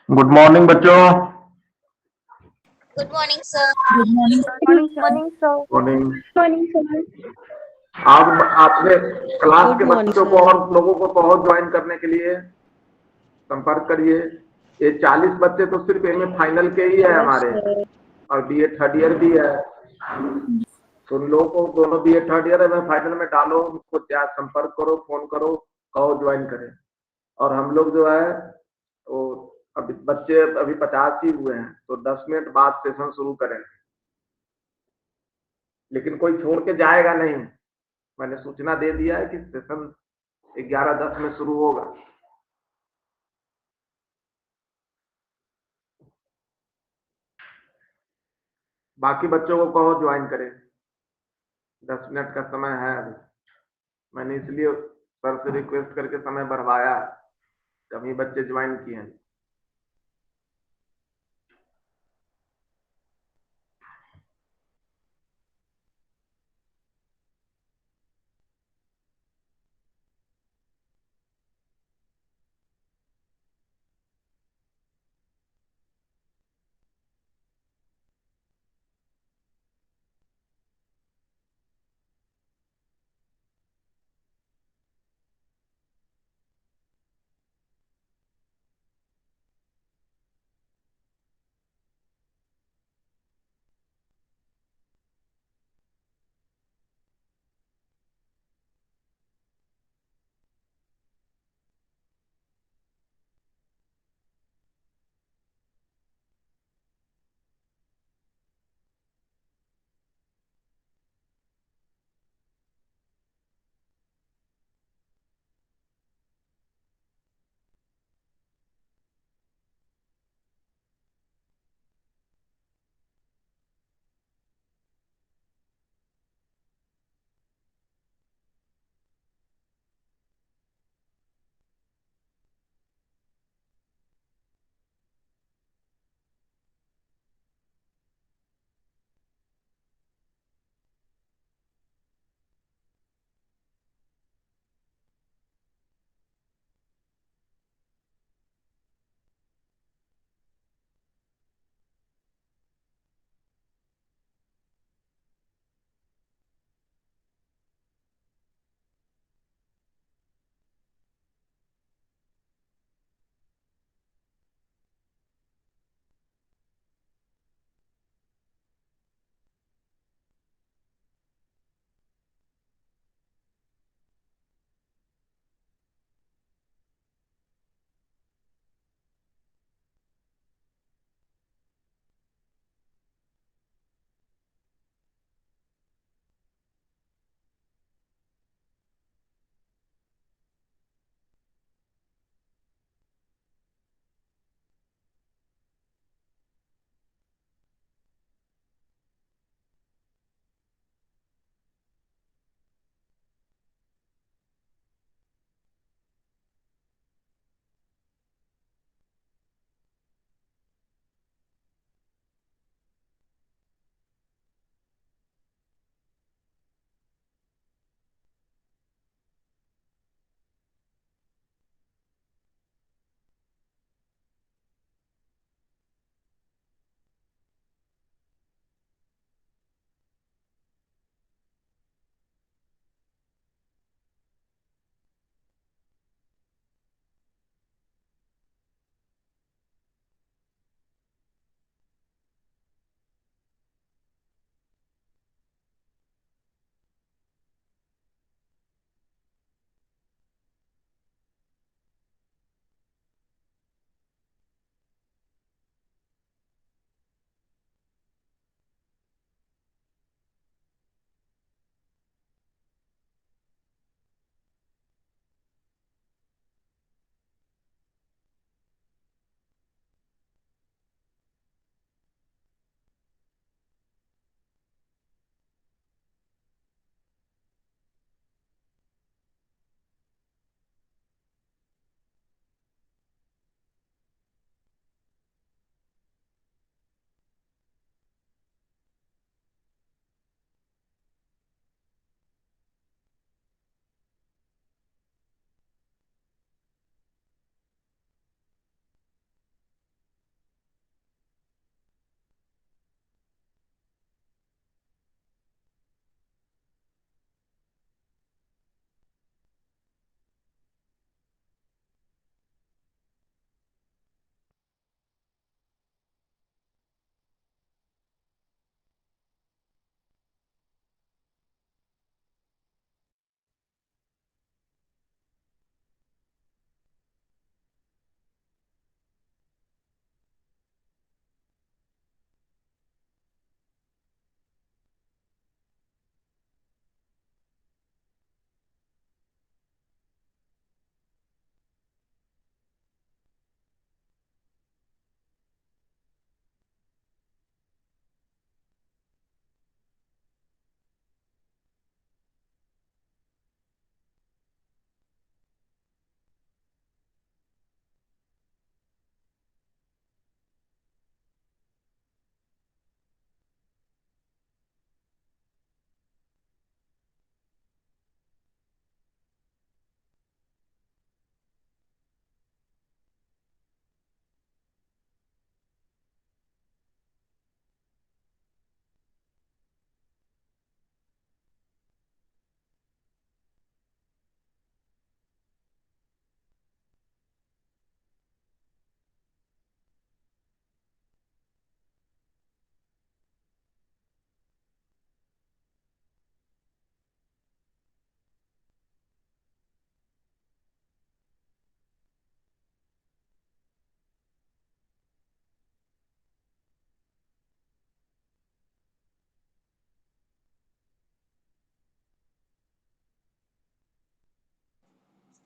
Good morning बच्चों। Good morning sir. Good morning sir. Morning sir. Morning. Morning sir. आप आपने class good के morning बच्चों को सर। और लोगों को बहुत ज्वाइन करने के लिए संपर्क करिए। ये 40 बच्चे तो सिर्फ एमए फाइनल के ही है यस हमारे, सर। और बीए थर्ड ईयर भी है। तो उन लोगों को दोनों बीए थर्ड ईयर में फाइनल में डालो, उनको क्या संपर्क करो, फोन करो, कहो ज्वाइन करें। और हम लोग जो है वो अभी बच्चे अभी 50 ही हुए हैं, तो 10 मिनट बाद सेशन शुरू करें, लेकिन कोई छोड़ के जाएगा नहीं। मैंने सूचना दे दिया है कि सेशन 11:10 में शुरू होगा। बाकी बच्चों को कहो ज्वाइन करें, 10 मिनट का समय है अभी। मैंने इसलिए सर से रिक्वेस्ट करके समय बढ़वाया, कभी बच्चे ज्वाइन किए हैं।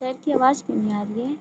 सर की आवाज़ क्यों नहीं आ रही है?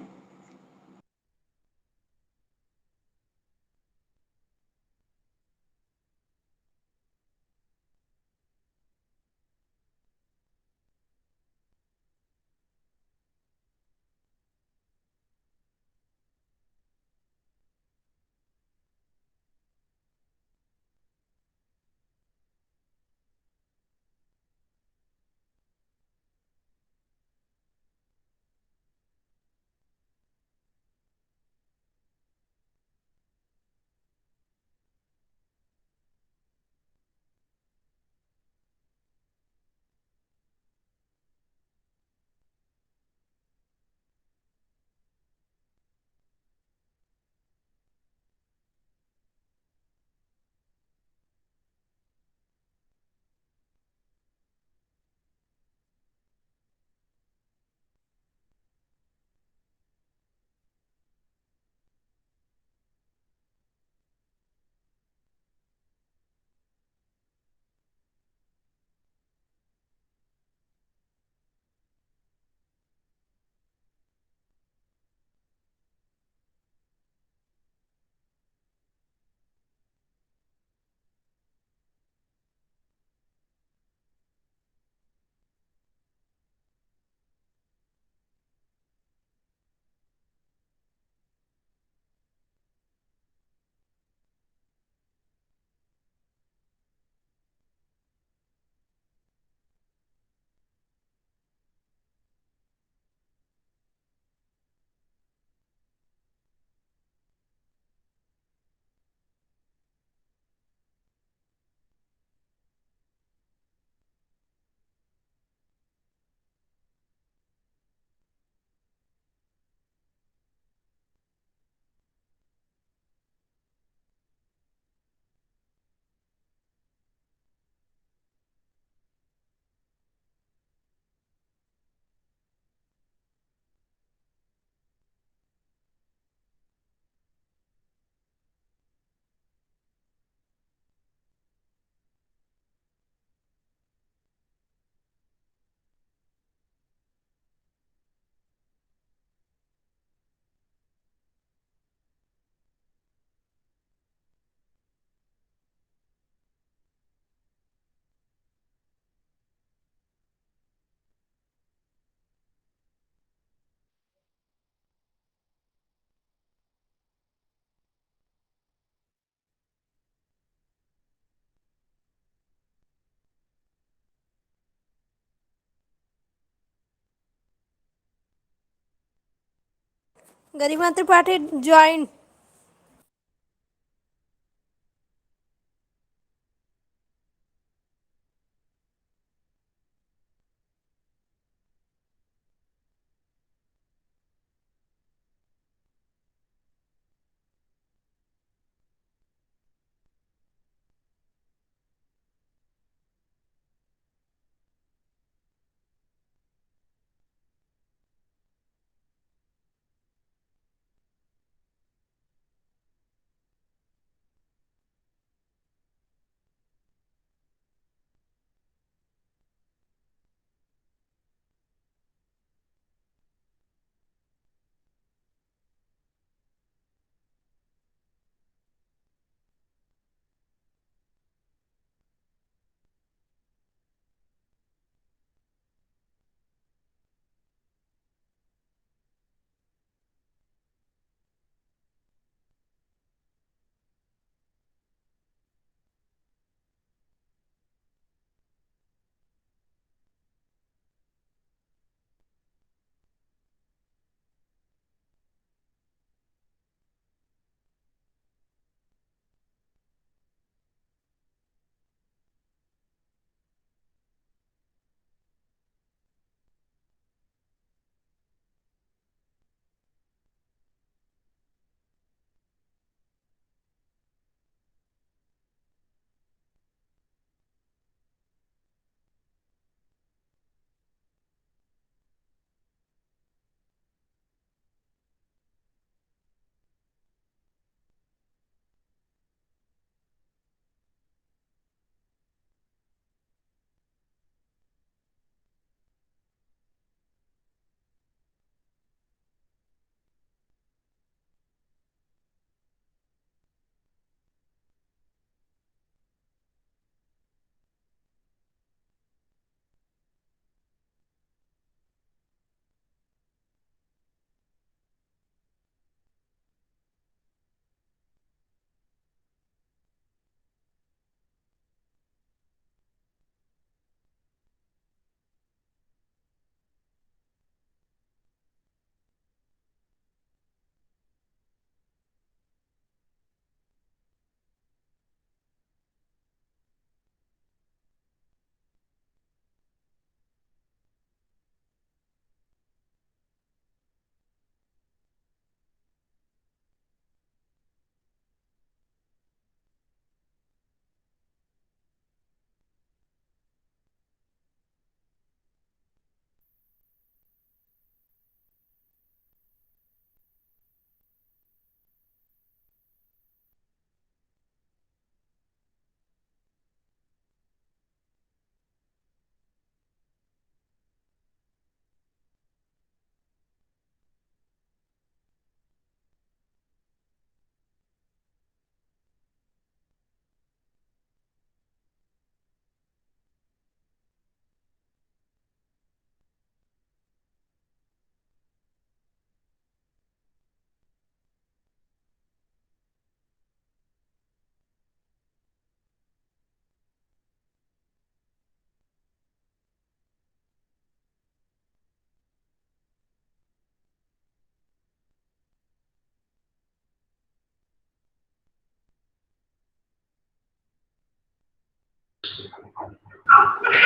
गरिमा त्रिपाठी ज्वाइन।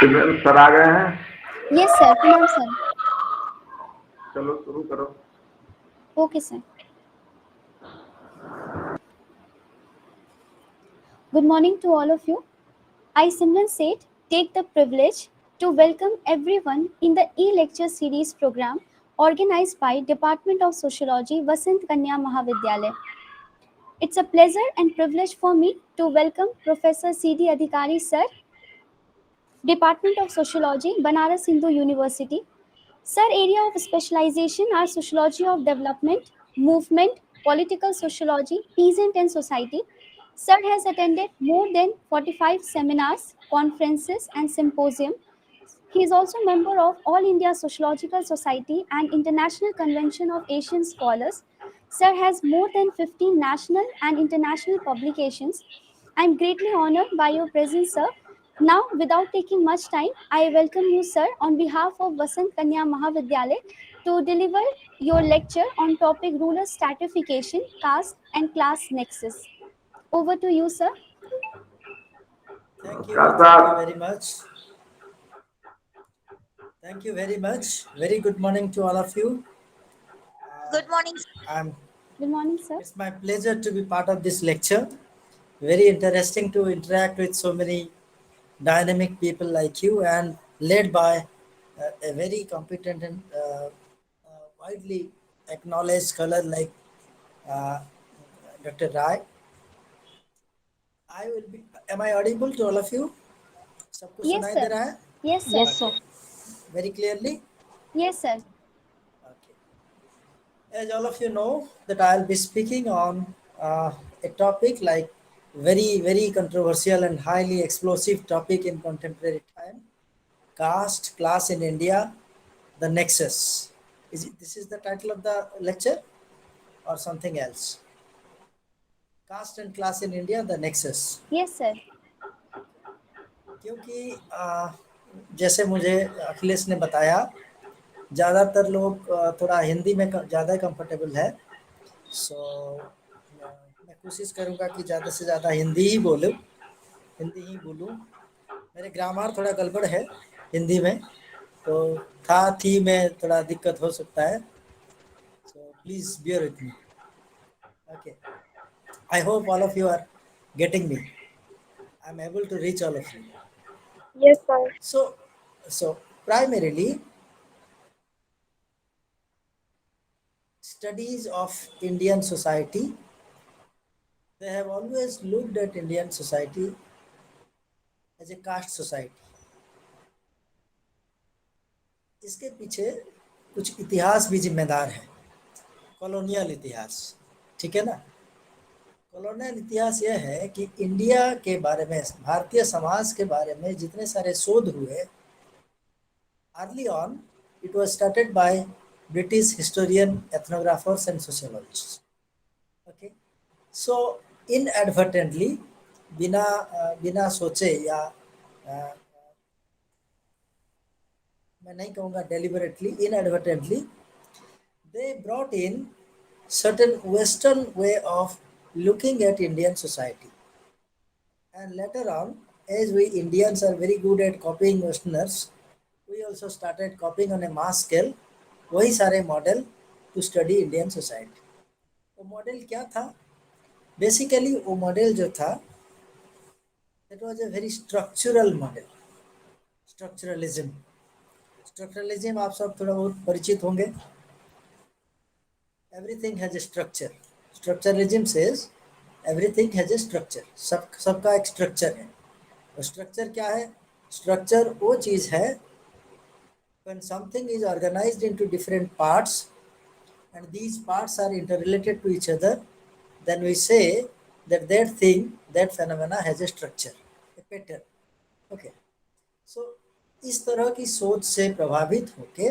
सिमरन सर आ गए हैं? Yes, sir. Pranam, sir. चलो शुरू करो। Okay, sir. Good morning to all of you. I, Simran Seth, take the privilege to welcome everyone in the e-lecture series program organized by Department of Sociology, Vasant Kanya Mahavidyalaya. It's a pleasure and privilege for me to welcome Professor C.D. Adhikari, sir, Department of Sociology, Banaras Hindu University. Sir, area of specialization are sociology of development, movement, political sociology, peasant and society. Sir has attended more than 45 seminars, conferences and symposium. He is also member of All India Sociological Society and International Convention of Asian Scholars. Sir has more than 15 national and international publications. I am greatly honored by your presence, sir. Now, without taking much time, I welcome you, sir, on behalf of Vasant Kanya Mahavidyalaya to deliver your lecture on topic rural stratification, caste and class nexus. Over to you, sir. Thank का you साथ very much. Thank you very much. Very good morning to all of you. Good morning. I'm. Good morning, sir. It's my pleasure to be part of this lecture. Very interesting to interact with so many dynamic people like you and led by a very competent and widely acknowledged scholar like uh, Dr. Rai. I will be. Am I audible to all of you? सबको Yes, सुनाई sir. दे रहा है? Yes, sir. Yes, sir. Very clearly. Yes, sir. Okay. As all of you know, that I'll be speaking on a topic like very controversial and highly explosive topic in contemporary time: caste, class in India, the nexus. This is the title of the lecture or something else? Caste and class in India, the nexus. Yes, sir. क्योंकि जैसे मुझे अखिलेश ने बताया, ज़्यादातर लोग थोड़ा हिंदी में ज़्यादा कंफर्टेबल है. सो मैं कोशिश करूँगा कि ज़्यादा से ज़्यादा हिंदी ही बोलूँ. मेरे ग्रामर थोड़ा गड़बड़ है हिंदी में, तो थी में थोड़ा दिक्कत हो सकता है. So please beer with me. Okay. I hope all of you are getting me. I'm able to reach all of you. Yes, sir. So primarily, studies of Indian society, they have always looked at Indian society as a caste society. इसके पीछे कुछ इतिहास भी जिम्मेदार है, colonial इतिहास. ठीक है ना? कॉलोनियल इतिहास यह है कि इंडिया के बारे में, भारतीय समाज के बारे में जितने सारे शोध हुए, early on it was started by British historian, ethnographers and sociologists. Okay. So inadvertently, बिना सोचे या मैं नहीं कहूँगा deliberately, inadvertently they brought in certain Western way of looking at Indian society. And later on, as we Indians are very good at copying Westerners, we also started copying on a mass scale वही सारे model to study Indian society. वो model क्या था? Basically वो model जो था, it was a very structural model. Structuralism आप सब थोड़ा बहुत परिचित होंगे. Everything has a structure. Structuralism says everything has a structure. सबका एक स्ट्रक्चर है. तो स्ट्रक्चर क्या है? स्ट्रक्चर वो चीज़ है when something is organized into different parts and these parts are interrelated to each other, then we say that thing, that phenomena has a structure, a pattern. Okay. So इस तरह की सोच से प्रभावित होके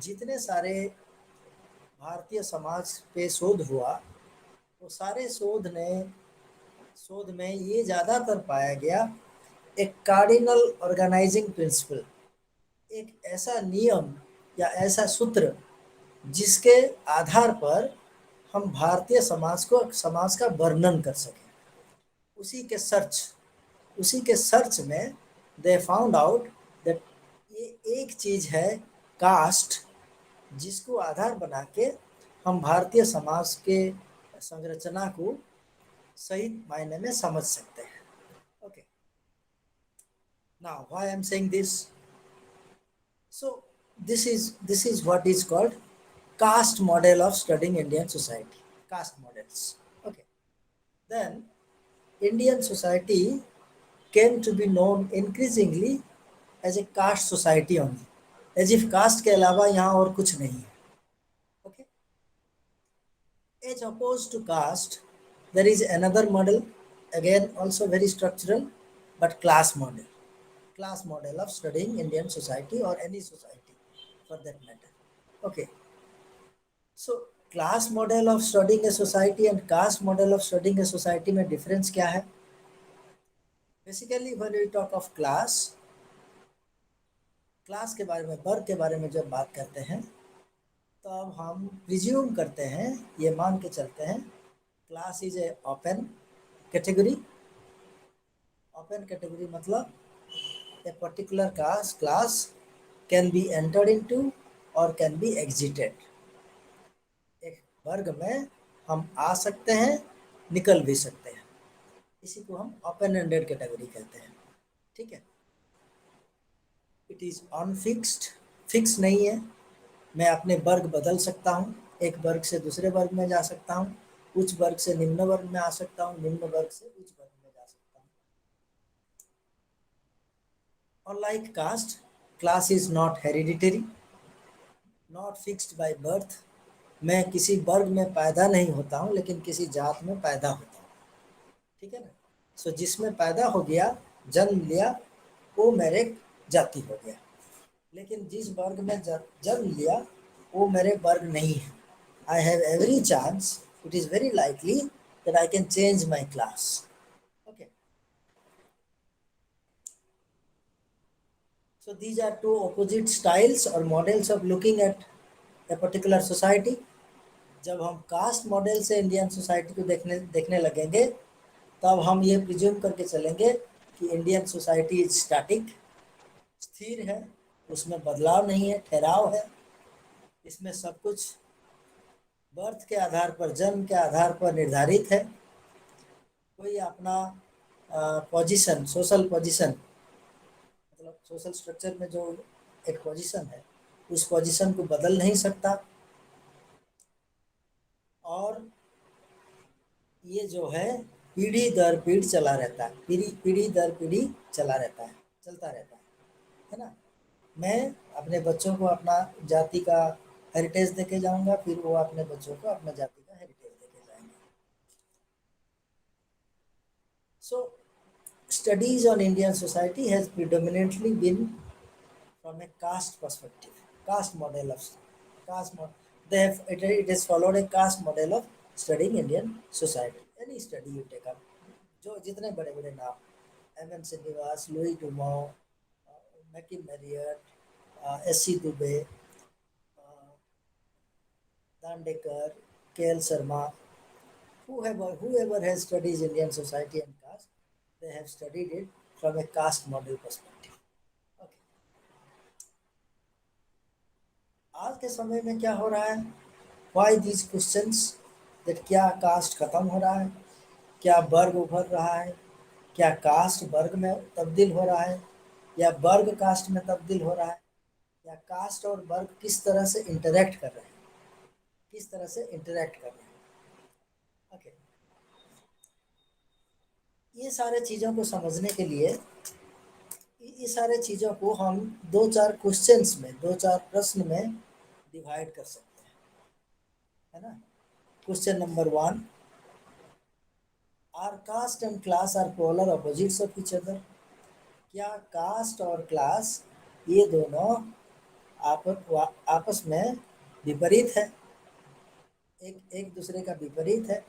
जितने सारे भारतीय समाज पे शोध हुआ, वो सारे शोध में ये ज़्यादातर पाया गया एक कार्डिनल ऑर्गेनाइजिंग प्रिंसिपल, एक ऐसा नियम या ऐसा सूत्र जिसके आधार पर हम भारतीय समाज का वर्णन कर सकें. उसी के सर्च में दे फाउंड आउट दैट ये एक चीज है कास्ट, जिसको आधार बना के हम भारतीय समाज के संरचना को सही मायने में समझ सकते हैं. Okay, now why I am saying this. So this is what is called caste model of studying Indian society. Caste models. Okay. Then Indian society came to be known increasingly as a caste society only, as if caste के अलावा यहाँ और कुछ नहीं है. Okay. As opposed to caste, there is another model, again also very structural, but class model. Class model of studying Indian society or any society for that matter. Okay. So class model of studying a society and caste model of studying a society में difference क्या है? Basically when we talk of class के बारे में, वर्ग के बारे में जब बात करते हैं तब हम प्रिज्यूम करते हैं, ये मान के चलते हैं class is a open category. Open category मतलब a particular class can be entered into or can be exited. एक वर्ग में हम आ सकते हैं, निकल भी सकते हैं. इसी को हम ओपन एंडेड कैटेगरी कहते हैं. ठीक है. इट इज अनफिक्स्ड, फिक्स नहीं है. मैं अपने वर्ग बदल सकता हूँ, एक वर्ग से दूसरे वर्ग में जा सकता हूँ, उच्च वर्ग से निम्न वर्ग में आ सकता हूँ, निम्न वर्ग से उच्च वर्ग में जा सकता हूँ. Unlike caste, class is not hereditary, not fixed by birth. मैं किसी वर्ग में पैदा नहीं होता हूँ, लेकिन किसी जात में पैदा होता हूँ. ठीक है ना. सो जिसमें पैदा हो गया, जन्म लिया, वो मेरे जाति हो गया. लेकिन जिस वर्ग में जन्म लिया वो मेरे वर्ग नहीं है. I have every chance, it is very likely that I can change my class. Okay. So these are two opposite styles or models of looking at a particular society. जब हम कास्ट मॉडल से Indian society को देखने लगेंगे तब हम ये presume करके चलेंगे कि इंडियन सोसाइटी इज स्टैटिक, स्थिर है, उसमें बदलाव नहीं है, ठहराव है. इसमें सब कुछ बर्थ के आधार पर, जन्म के आधार पर निर्धारित है. कोई अपना पोजीशन, सोशल पोजीशन, मतलब सोशल स्ट्रक्चर में जो एक पोजीशन है, उस पोजीशन को बदल नहीं सकता. और ये जो है पीढ़ी दर पीढ़ी चला रहता है, पीढ़ी दर पीढ़ी चला रहता है, चलता रहता है ना. मैं अपने बच्चों को अपना जाति का हेरिटेज देके जाऊंगा, फिर वो अपने बच्चों को अपना जाति का हेरिटेज देके जाएंगे. So studies on Indian society has predominantly been from a caste perspective. Caste model of caste it has followed a caste model of studying Indian society. Any study you take up, जो जितने बड़े बड़े नाम, M.M. Srinivas, Louis Dumont, McKim Marriott, S.C. Dube, Dandekar, K.L. Sharma, whoever has studied Indian society and caste, they have studied it from a caste model perspective. Okay. आज के समय में क्या हो रहा है? Why these questions that क्या कास्ट खत्म हो रहा है, क्या वर्ग उभर रहा है, क्या कास्ट वर्ग में तब्दील हो रहा है, या वर्ग कास्ट में तब्दील हो रहा है, या कास्ट और वर्ग किस तरह से इंटरेक्ट कर रहे हैं, किस तरह से इंटरेक्ट कर रहे हैं. ओके. ये सारे चीज़ों को समझने के लिए, ये सारे चीज़ों को हम 2-4 क्वेश्चंस में, 2-4 प्रश्न में डिवाइड कर सकते हैं, है ना. Question number 1, are caste and class are polar opposites of each other. क्या कास्ट और क्लास ये दोनों आपस में विपरीत है, एक दूसरे का विपरीत है.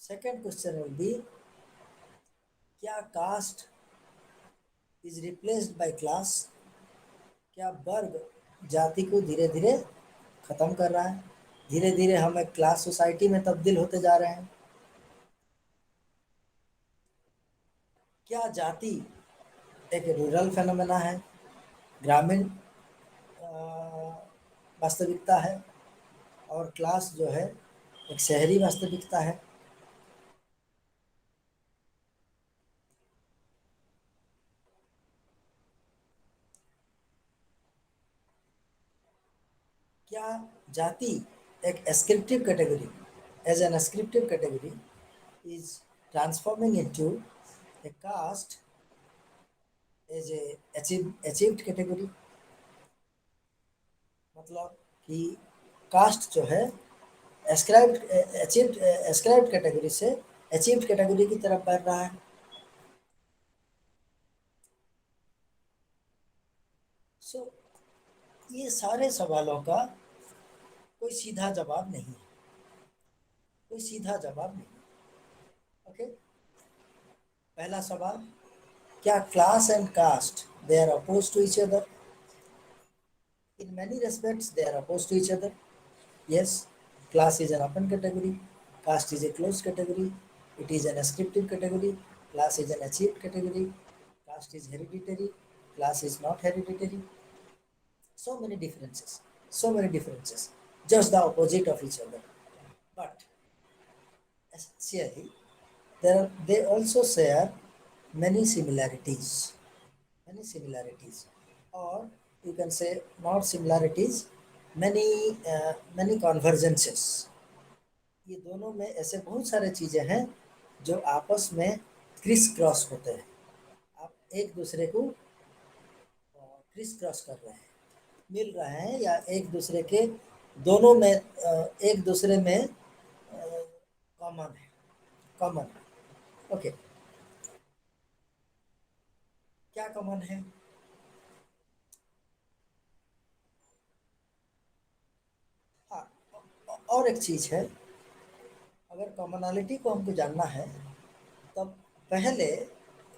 सेकेंड क्वेश्चन विल बी, क्या caste is replaced by class. क्या वर्ग जाति को धीरे धीरे खत्म कर रहा है, धीरे धीरे हम एक क्लास सोसाइटी में तब्दील होते जा रहे हैं. क्या जाति एक रूरल फेनोमेना है, ग्रामीण वास्तविकता है, और क्लास जो है एक शहरी वास्तविकता है। क्या जाति एक ascriptive category, as an ascriptive category is transforming into a caste as a achieved category? मतलब कि कास्ट जो है एस्क्राइब्ड कैटेगरी से अचीव्ड कैटेगरी की तरफ बढ़ रहा है। सो ये सारे सवालों का कोई सीधा जवाब नहीं है, कोई सीधा जवाब नहीं। ओके, पहला सवाल, क्या class and caste they are oppose to each other? In many respects, they are opposed to each other. Yes, class is an open category, caste is a closed category, it is an ascriptive category, class is an achieved category, caste is hereditary, class is not hereditary. So many differences, just the opposite of each other. But essentially, they also share many similarities, or you can say not similarities, many convergences. ये दोनों में ऐसे बहुत सारे चीजें हैं जो आपस में क्रिस क्रॉस होते हैं। आप एक दूसरे को क्रिस क्रॉस कर रहे हैं, मिल रहे हैं, या एक दूसरे के दोनों में एक दूसरे में कॉमन है। ओके, क्या कॉमन है? हाँ, और एक चीज है, अगर कॉमनलिटी को हमको जानना है तब पहले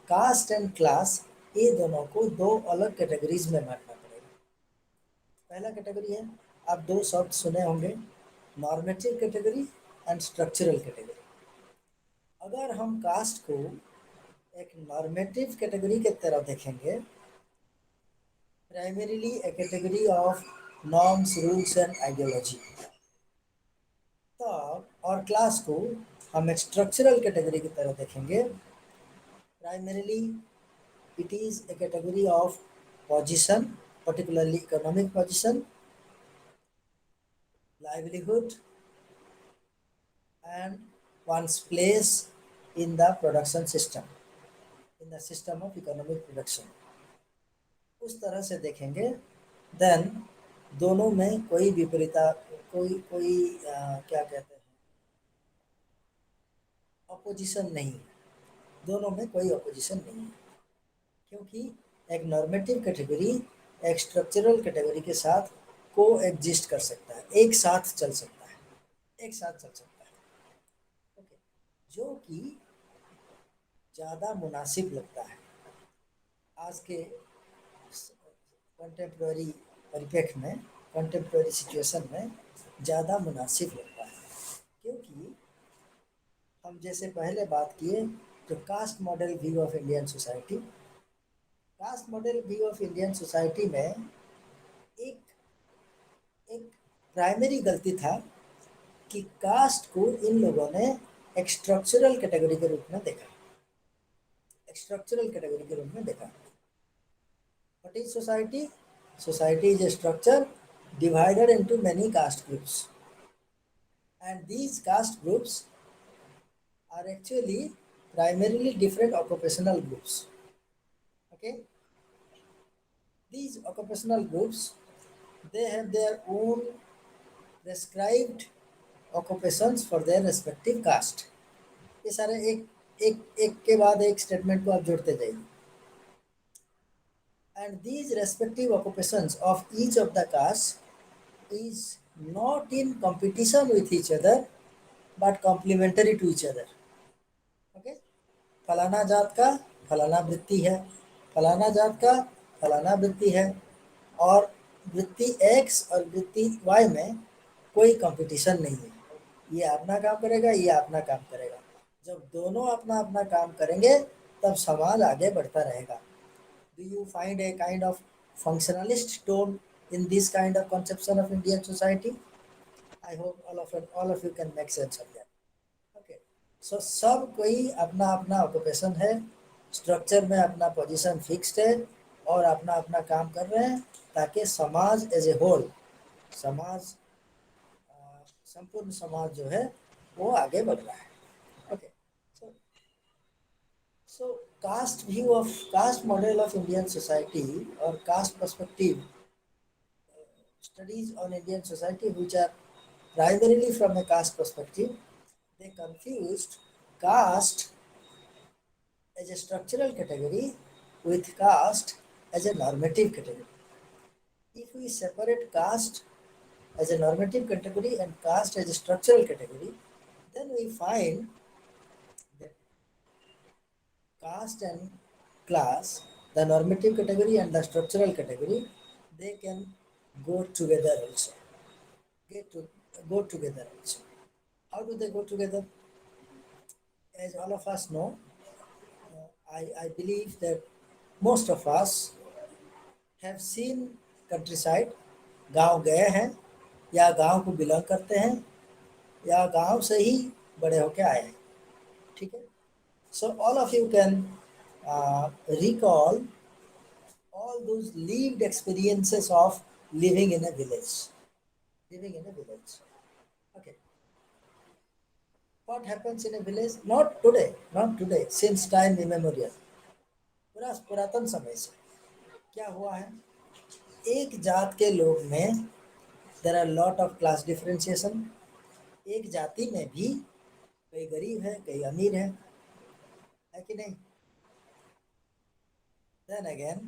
कास्ट एंड क्लास ये दोनों को दो अलग कैटेगरीज में बांटना पड़ेगा। पहला कैटेगरी है, आप दो शब्द सुने होंगे, normative category and structural category. अगर हम कास्ट को एक नॉर्मेटिव कैटेगरी के तरह देखेंगे, primarily A category of norms, rules and ideology, तब और क्लास को हम एक स्ट्रक्चरल कैटेगरी की तरह देखेंगे, primarily it is a category of position, particularly economic position, livelihood, and one's place in the production system, in the system of economic production. उस तरह से देखेंगे, देन दोनों में कोई विपरीता, कोई क्या कहते हैं, अपोजिशन नहीं, दोनों में कोई अपोजिशन नहीं है, क्योंकि एक नॉर्मेटिव कैटेगरी एक स्ट्रक्चरल कैटेगरी के साथ को एग्जिस्ट कर सकता है, एक साथ चल सकता है। ओके, जो कि ज़्यादा मुनासिब लगता है आज के कंटेम्प्रेरी परिप्रेक्ष्य में, कंटेम्प्रेरी सिचुएशन में ज़्यादा मुनासिब लगता है, क्योंकि हम जैसे पहले बात किए, जो caste model view of Indian society, caste model view of Indian society में एक प्राइमरी गलती था कि कास्ट को इन लोगों ने एक स्ट्रक्चरल कैटेगरी के रूप में देखा, What is society? Society is a structure divided into many caste groups, and these caste groups are actually primarily different occupational groups. Okay, these occupational groups, they have their own prescribed occupations for their respective caste. ये सारे एक के बाद एक statement को आप जोड़ते जाइए, and these respective occupations of each of the castes is not in competition with each other but complementary to each other. Okay, फलाना जात का फलाना वृत्ति है, फलाना जात का फलाना वृत्ति है, और वृत्ति X और वृत्ति Y में कोई कंपटीशन नहीं है, ये अपना काम करेगा, ये अपना काम करेगा। जब दोनों अपना अपना काम करेंगे तब समाज आगे बढ़ता रहेगा। Do you find a kind of functionalist tone in this kind of conception of Indian society? I hope all of you can make sense of that. Okay. So सब कोई अपना अपना ऑक्यूपेशन है, स्ट्रक्चर में अपना पोजीशन फिक्स्ड है और अपना अपना काम कर रहे हैं ताकि समाज एज ए होल, समाज संपूर्ण समाज जो है वो आगे बढ़ रहा है. Okay. So caste model of Indian society or caste perspective studies on Indian society which are primarily from a caste perspective, they confused caste as a structural category with caste as a normative category. If we separate caste as a normative category and caste as a structural category, then we find that caste and class, the normative category and the structural category, they can go together also. Go together also. How do they go together? As all of us know, I believe that most of us have seen countryside, गांव गए हैं या गांव को belong करते हैं या गांव से ही बड़े होके आए हैं. ठीक है. So all of you can recall all those lived experiences of living in a village. Okay. What happens in a village? Not today, since time immemorial. पुरातन समय से क्या हुआ है, एक जात के लोग में there are lot of class differentiation. एक जाति में भी कई गरीब है, कई अमीर है कि नहीं? Then again,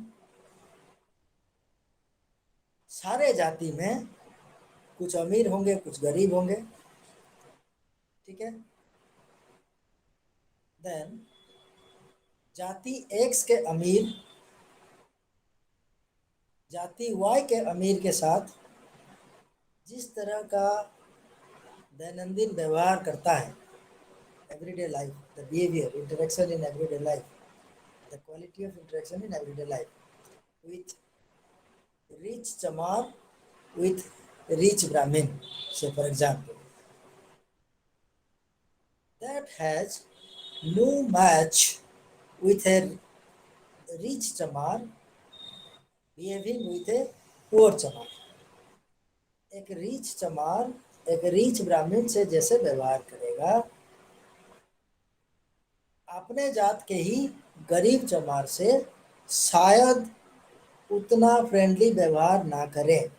सारे जाति में कुछ अमीर होंगे, कुछ गरीब होंगे. ठीक है. Then जाति X के अमीर जाति Y के अमीर के साथ जिस तरह का दैनंदिन व्यवहार करता है, everyday life, the behavior, interaction in everyday life, the quality of interaction in everyday life with rich chamar with rich Brahmin, say for example, that has no match with a rich chamar behaving with a poor chamar. एक rich चमार एक rich ब्राह्मण से जैसे व्यवहार करेगा, अपने जात के ही गरीब चमार से शायद उतना फ्रेंडली व्यवहार ना करें.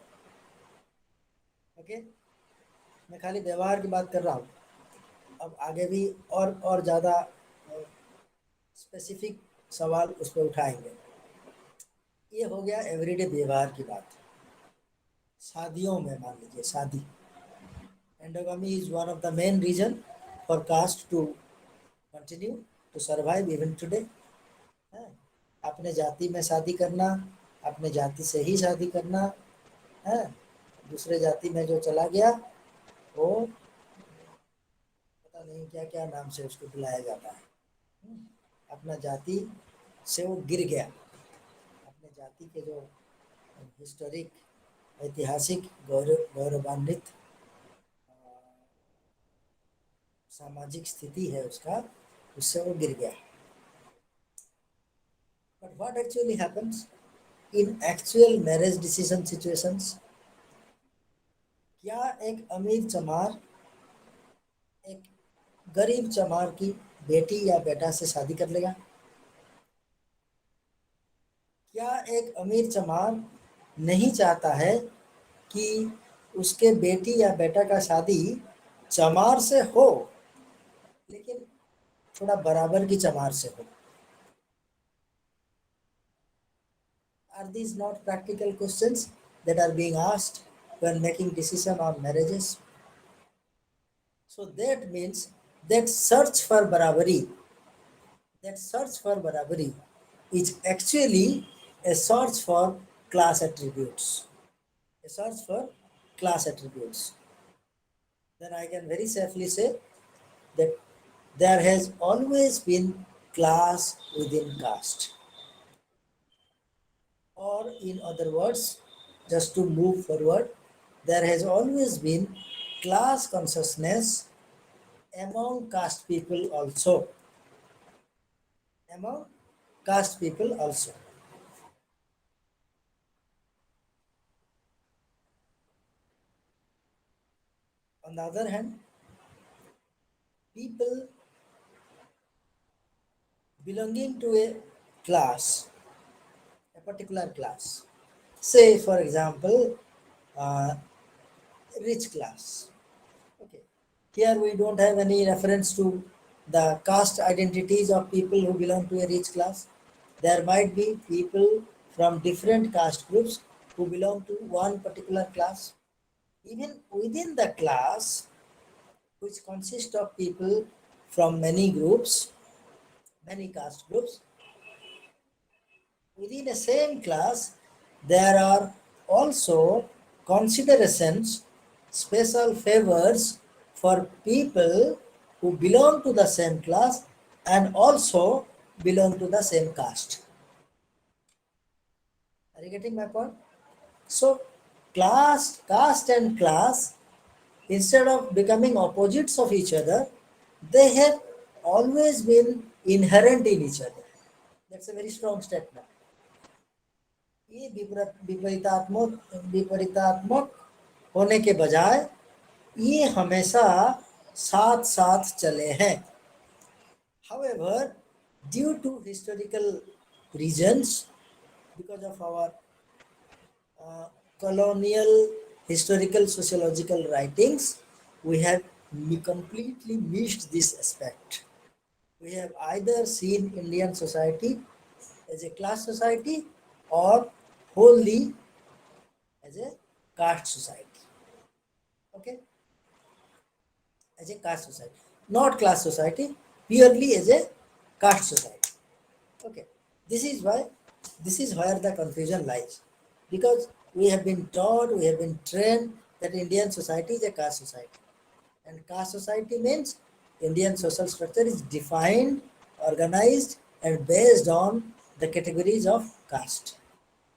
ओके. मैं खाली व्यवहार की बात कर रहा हूँ. अब आगे भी और ज़्यादा स्पेसिफिक सवाल उस पर उठाएंगे. ये हो गया एवरीडे व्यवहार की बात. शादियों में मान लीजिए शादी, endogamy is one of the main reason for caste to continue to survive even today. अपने जाति में शादी करना, अपने जाति से ही शादी करना है. दूसरे जाति में जो चला गया वो पता नहीं क्या क्या नाम से उसको बुलाया जाता है. अपना जाति से वो गिर गया. अपने जाति के जो हिस्टोरिक ऐतिहासिक गौरवान्वित सामाजिक स्थिति है उसका, उससे वो गिर गया. But what actually happens in actual marriage decision situations? क्या एक अमीर चमार एक गरीब चमार की बेटी या बेटा से शादी कर लेगा? क्या एक अमीर चमार नहीं चाहता है कि उसके बेटी या बेटा का शादी चमार से हो, लेकिन थोड़ा बराबर की चमार से हो? Are these not practical questions that are being asked when making decision on marriages? So that means that search for barabari is actually a search for class attributes. Then I can very safely say that there has always been class within caste. or in other words, just to move forward, there has always been class consciousness among caste people also. Among caste people also. On the other hand, people belonging to a class, a particular class, say for example, uh, rich class. Okay, here we don't have any reference to the caste identities of people who belong to a rich class. There might be people from different caste groups who belong to one particular class. Even within the class, which consists of people from many groups, many caste groups, within a same class, there are also considerations, special favors for people who belong to the same class and also belong to the same caste. Are you getting my point? So, caste and class, instead of becoming opposites of each other, they have always been inherent in each other. That's a very strong statement. ये विपरीतात्मक होने के बजाय ये हमेशा साथ साथ चले हैं. However, due to historical reasons, because of our colonial historical sociological writings, we have completely missed this aspect. We have either seen Indian society as a class society or wholly as a caste society. Okay, as a caste society, not class society, purely as a caste society. Okay, this is where the confusion lies, because we have been taught, we have been trained that Indian society is a caste society, and caste society means Indian social structure is defined, organized and based on the categories of caste.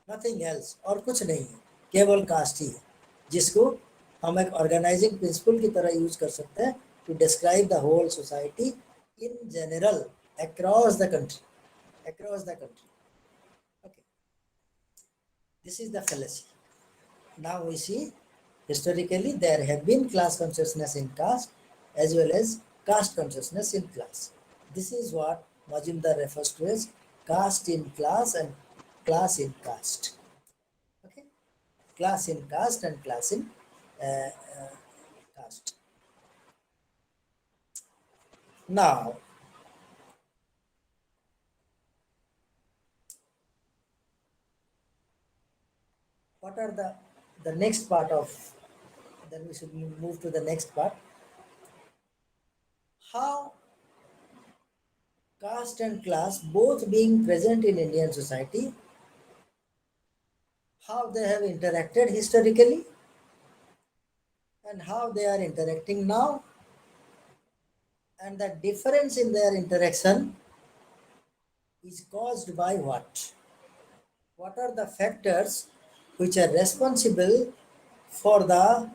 Nothing else. और कुछ नहीं है, केवल cast ही है, जिसको हम एक organising principal की तरह यूज कर सकते हैं to describe the whole society in general across the country. Okay, this is the fallacy. Now we see historically there have been class consciousness in caste as well as caste consciousness in class. This is what Majumdar refers to as caste in class and class in caste. Okay, class in caste and class in caste. Now, what are the next part of, then we should move to the next part. How caste and class both being present in Indian society, how they have interacted historically and how they are interacting now, and the difference in their interaction is caused by what? What are the factors which are responsible for the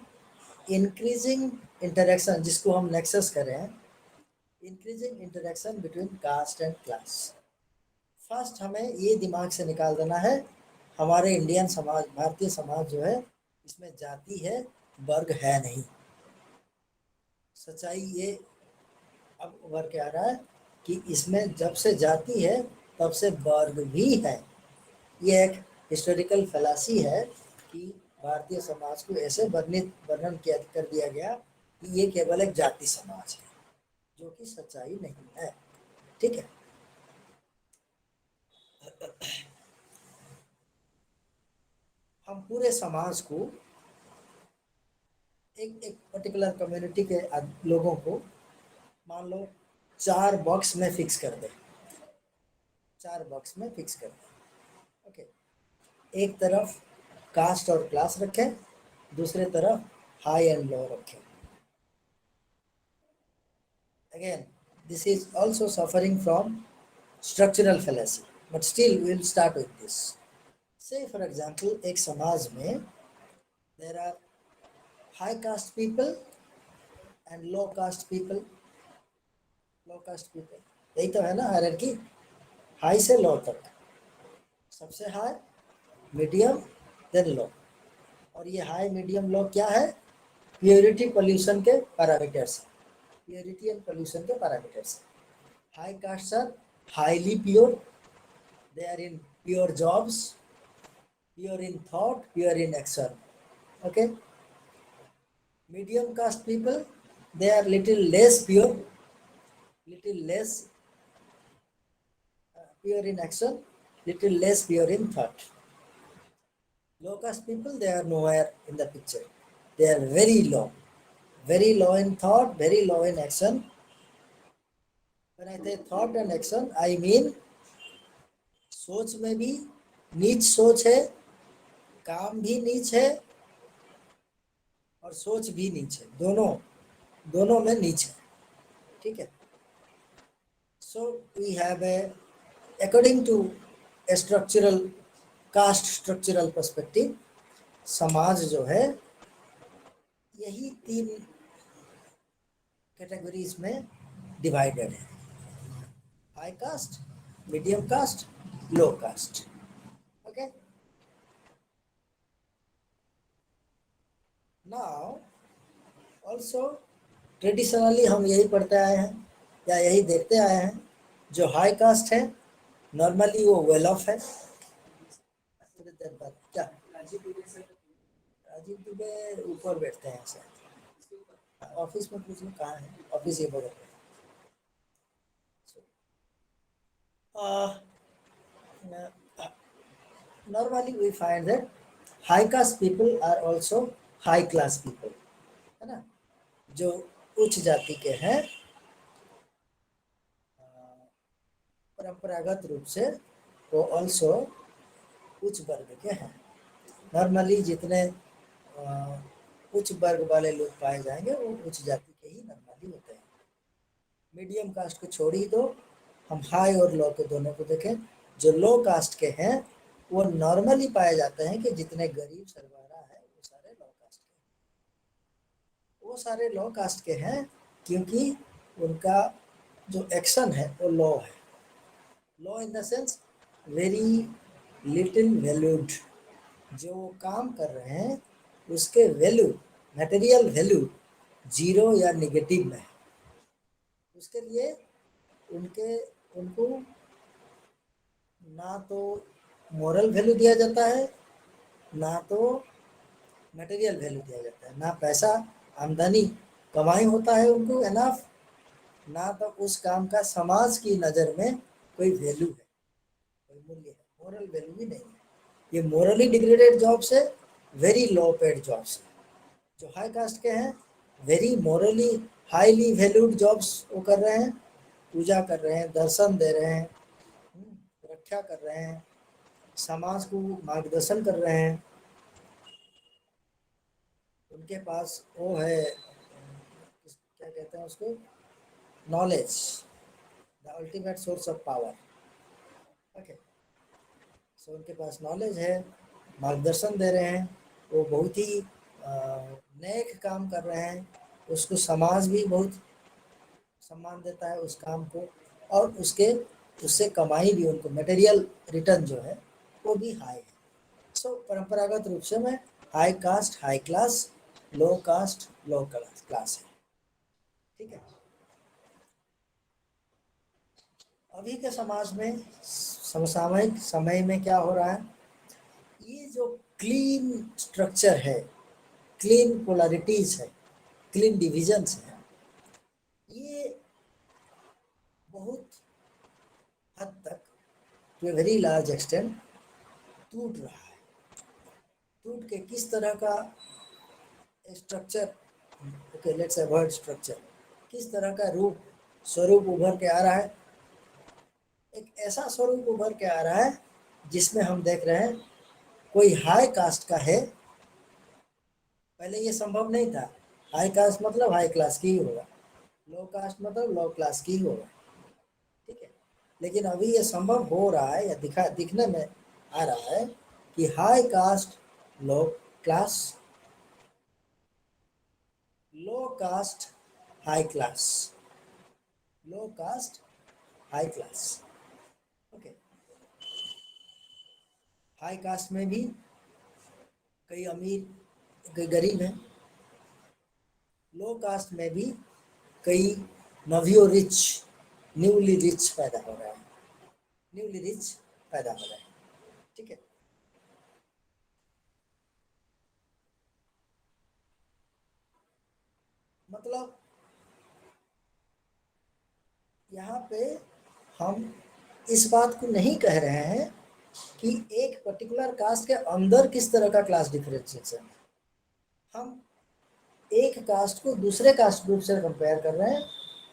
increasing interaction, जिसको हम nexus कर रहे हैं, increasing interaction between caste and class. First हमें ये दिमाग से निकाल देना है, हमारे इंडियन समाज, भारतीय समाज जो है, इसमें जाति है, वर्ग है नहीं. सच्चाई ये अब उभर के आ रहा है कि इसमें जब से जाति है तब से वर्ग भी है. ये एक हिस्टोरिकल फैलासी है कि भारतीय समाज को ऐसे वर्णन कर दिया गया कि ये केवल एक जाति समाज है, जो कि सच्चाई नहीं है. ठीक है, हम पूरे समाज को एक पर्टिकुलर कम्युनिटी के लोगों को मान लो 4 बॉक्स में फिक्स कर दें. ओके, एक तरफ कास्ट और क्लास रखें, दूसरे तरफ हाई एंड लो रखें. Again, this is also suffering from structural fallacy, but still we will start with this. से फॉर एग्जाम्पल एक समाज में there are high caste people and low caste people. यही तो है ना हायरार्की, हाई से लो तक, सबसे हाई, मीडियम, देन लो। और ये हाई मीडियम लो क्या है? प्योरिटी पोल्यूशन के पैरामीटर्स, प्योरिटी एंड पोल्यूशन के parameters. High caste are highly pure, they are in pure jobs, pure in thought, pure in action. Okay. Medium caste people, they are little less pure, little less pure in action, little less pure in thought. Low caste people, they are nowhere in the picture. They are very low in thought, very low in action. When I say thought and action, I mean सोच में भी नीच सोच है, काम भी नीच है और सोच भी नीच है, दोनों में नीच है। ठीक है। So we have a according to a structural caste structural perspective, समाज जो है यही 3 कैटेगरीज में डिवाइडेड है, high caste, medium caste, low caste. Okay. Now also traditionally हम यही पढ़ते आए हैं या यही देखते आए हैं, जो हाई कास्ट है नॉर्मली वो वेल ऑफ है। क्या राजीव दुबे ऊपर बैठते हैं शायद, ऑफिस में पूछ लो कहाँ है, ऑफिस ये बगल में। normally we find that high caste people are also high class people, है ना, जो उच्च जाति के हैं, परंपरागत रूप से वो ऑल्सो उच्च वर्ग के हैं। नॉर्मली जितने उच्च वर्ग वाले लोग पाए जाएंगे वो उच्च जाति के ही नॉर्मली होते हैं। मीडियम कास्ट को छोड़ ही दो, हम हाई और लो के दोनों को देखें, जो लो कास्ट के हैं वो नॉर्मली पाए जाते हैं कि जितने गरीब सरवारा है वो सारे लो कास्ट के हैं। वो सारे लो कास्ट के हैं क्योंकि उनका जो एक्शन है वो लो है, low in the sense very little valued. जो काम कर रहे हैं उसके वैल्यू, मटेरियल वैल्यू 0 या नेगेटिव में है। उसके लिए उनको ना तो मोरल वैल्यू दिया जाता है, ना तो मटेरियल वैल्यू दिया जाता है, ना पैसा आमदनी कमाई होता है उनको एनफ, ना तो उस काम का समाज की नज़र में कोई वैल्यू है, कोई मूल्य है, मोरल वैल्यू भी नहीं है। ये मोरली डिग्रेडेड जॉब्स है, वेरी लो पेड जॉब्स है। जो हाई कास्ट के हैं very morally highly valued jobs वो कर रहे हैं, पूजा कर रहे हैं, दर्शन दे रहे हैं, रक्षा कर रहे हैं, समाज को मार्गदर्शन कर रहे हैं। उनके पास वो है, क्या कहते हैं उसको, knowledge, the ultimate source of power. Okay. So उनके पास नॉलेज है, मार्गदर्शन दे रहे हैं, वो बहुत ही नेक काम कर रहे हैं, उसको समाज भी बहुत सम्मान देता है उस काम को, और उससे कमाई भी, उनको मटेरियल रिटर्न जो है वो भी हाई है। सो परंपरागत रूप से में high cast high class, low cast low class है। ठीक है। अभी के समाज में समसामयिक समय में क्या हो रहा है, ये जो क्लीन स्ट्रक्चर है, क्लीन पोलैरिटीज है, क्लीन डिविजन्स है, ये बहुत हद तक to a very large extent टूट रहा है। टूट के किस तरह का structure, okay let's avoid structure, किस तरह का स्वरूप उभर के आ रहा है। एक ऐसा स्वरूप उभर के आ रहा है जिसमें हम देख रहे हैं कोई हाई कास्ट का है, पहले ये संभव नहीं था, हाई कास्ट मतलब हाई क्लास की ही होगा, लो कास्ट मतलब लो क्लास की ही होगा। ठीक है। लेकिन अभी ये संभव हो रहा है या दिखने में आ रहा है कि high caste low class, low caste high class, low caste high class. Okay, high caste में भी कई अमीर कई गरीब हैं, लो कास्ट में भी कई नवियो रिच, न्यूली रिच पैदा हो रहा है, न्यूली रिच पैदा हो रहा है। ठीक है, मतलब यहाँ पे हम इस बात को नहीं कह रहे हैं कि एक पर्टिकुलर कास्ट के अंदर किस तरह का क्लास डिफरेंशिएशन है, हम एक कास्ट को दूसरे कास्ट ग्रुप से कंपेयर कर रहे हैं,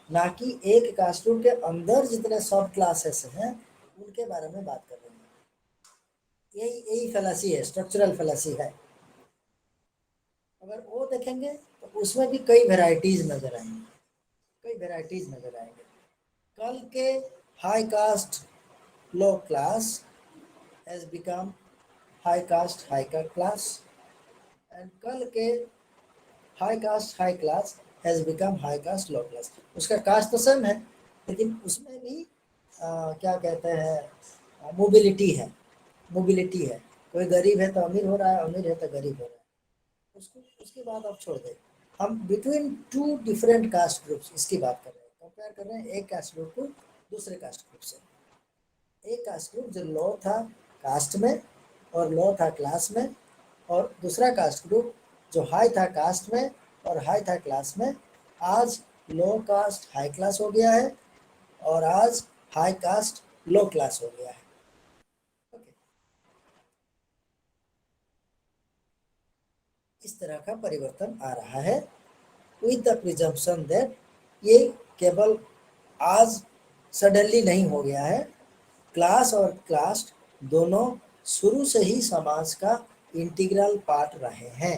ना कि एक कास्ट ग्रुप के अंदर जितने सब क्लासेस हैं उनके बारे में बात कर रहे हैं। यही फैलासी है, स्ट्रक्चरल फैलासी है। अगर वो देखेंगे तो उसमें भी कई वेराइटीज नजर आएंगे, कई वेराइटीज नजर आएंगे। कल के high caste low class has become high cast high class, and कल के high cast high class has become high caste low class. उसका कास्ट तो सेम है, लेकिन उसमें भी क्या कहते हैं, मोबिलिटी है, मोबिलिटी है। कोई गरीब है तो अमीर हो रहा है, अमीर है तो गरीब हो रहा है। उसको उसकी बात आप छोड़ दें, हम between two different caste groups इसकी बात कर रहे हैं, कंपेयर कर रहे हैं एक कास्ट ग्रुप को दूसरे कास्ट ग्रुप से। एक कास्ट ग्रुप जो लो था कास्ट में और लो था क्लास में, और दूसरा कास्ट ग्रुप जो हाई था कास्ट में और हाई था क्लास में, आज लो कास्ट हाई क्लास हो गया है और आज हाई कास्ट लो क्लास हो गया है। ओके, इस तरह का परिवर्तन आ रहा है, विद द प्रिजम्पशन दैट ये केवल आज सडनली नहीं हो गया है। क्लास और कास्ट दोनों शुरू से ही समाज का इंटीग्रल पार्ट रहे हैं।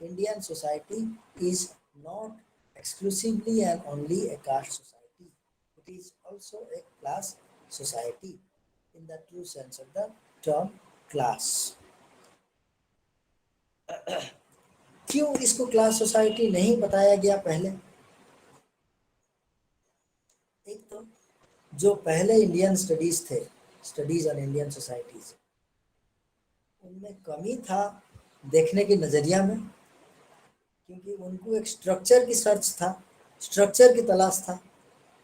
Indian society is not exclusively and only a caste society, it is also a class society in the true sense of the term class. क्यों इसको क्लास सोसाइटी नहीं बताया गया पहले? एक तो जो पहले इंडियन स्टडीज थे, स्टडीज ऑन इंडियन सोसाइटीज, उनमें कमी था देखने के नजरिया में, क्योंकि उनको एक स्ट्रक्चर की सर्च था, स्ट्रक्चर की तलाश था।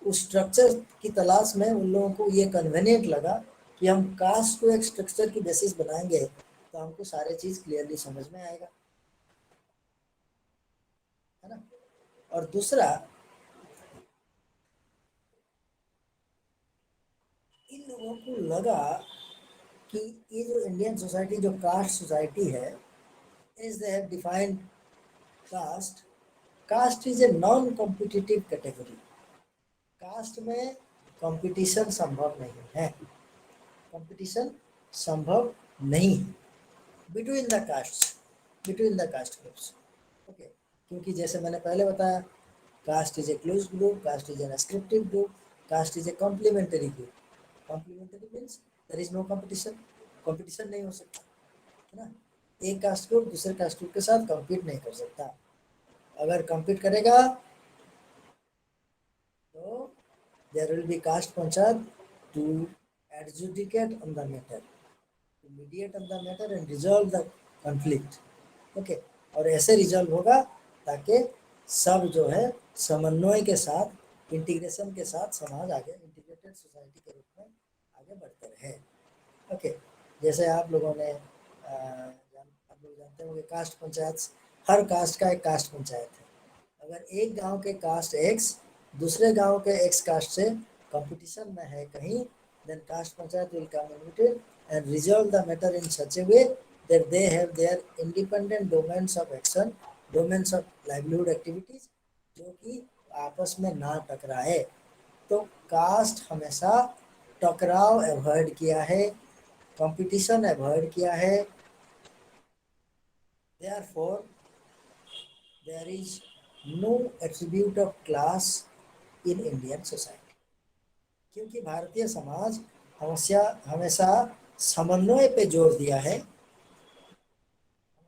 उस स्ट्रक्चर की तलाश में उन लोगों को ये कन्वीनियंट लगा कि हम कास्ट को एक स्ट्रक्चर की बेसिस बनाएंगे तो हमको सारे चीज क्लियरली समझ में आएगा, है ना। और दूसरा, इन लोगों को लगा कि ये जो इंडियन सोसाइटी जो कास्ट सोसाइटी है, is they have defined caste, caste is a non competitive category. Caste में कंपटीशन संभव नहीं है, कंपटीशन संभव नहीं है between the caste, between the caste groups. Okay, क्योंकि जैसे मैंने पहले बताया, caste is a close group, caste is an ascriptive group, caste is a complementary group. Complementary means there is no competition, competition नहीं हो सकता, है ना। एक कास्ट ग्रुप दूसरे कास्ट ग्रुप के साथ कम्पीट नहीं कर सकता। अगर कम्पीट करेगा तो there will be caste panchayat to adjudicate on the matter, to mediate on the matter and resolve the conflict. Okay, और ऐसे रिजॉल्व होगा ताकि सब जो है समन्वय के साथ, इंटीग्रेशन के साथ समाज आगे इंटीग्रेटेड सोसाइटी के रूप में आगे बढ़ते रहे। ओके, जैसे आप लोगों ने आप लोग जानते होंगे कास्ट पंचायत, हर कास्ट का एक कास्ट पंचायत है। अगर एक गांव के कास्ट एक्स दूसरे गांव के एक्स कास्ट से कंपटीशन में है कहीं, then caste panchayat will come into it and resolve the matter in such a way that they have their independent domains of action, domains of livelihood activities, जो कि आपस में ना टकराए। तो कास्ट हमेशा टकराव अवॉइड किया है, कंपटीशन अवॉइड किया है। Therefore, there is no attribute of class in Indian society. क्योंकि भारतीय समाज हमेशा समन्वय पे जोर दिया है।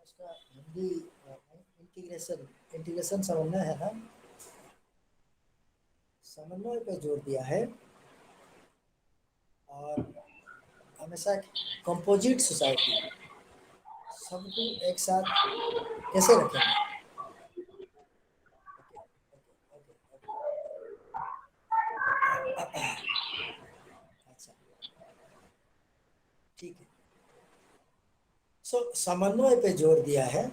उसका हिंदी इंटीग्रेशन समन्वय है ना, समन्वय पे जोर दिया है और हमेशा कंपोजिट सोसाइटी, सबको एक साथ कैसे रखेंगे। अच्छा ठीक है। समन्वय पे जोर दिया है।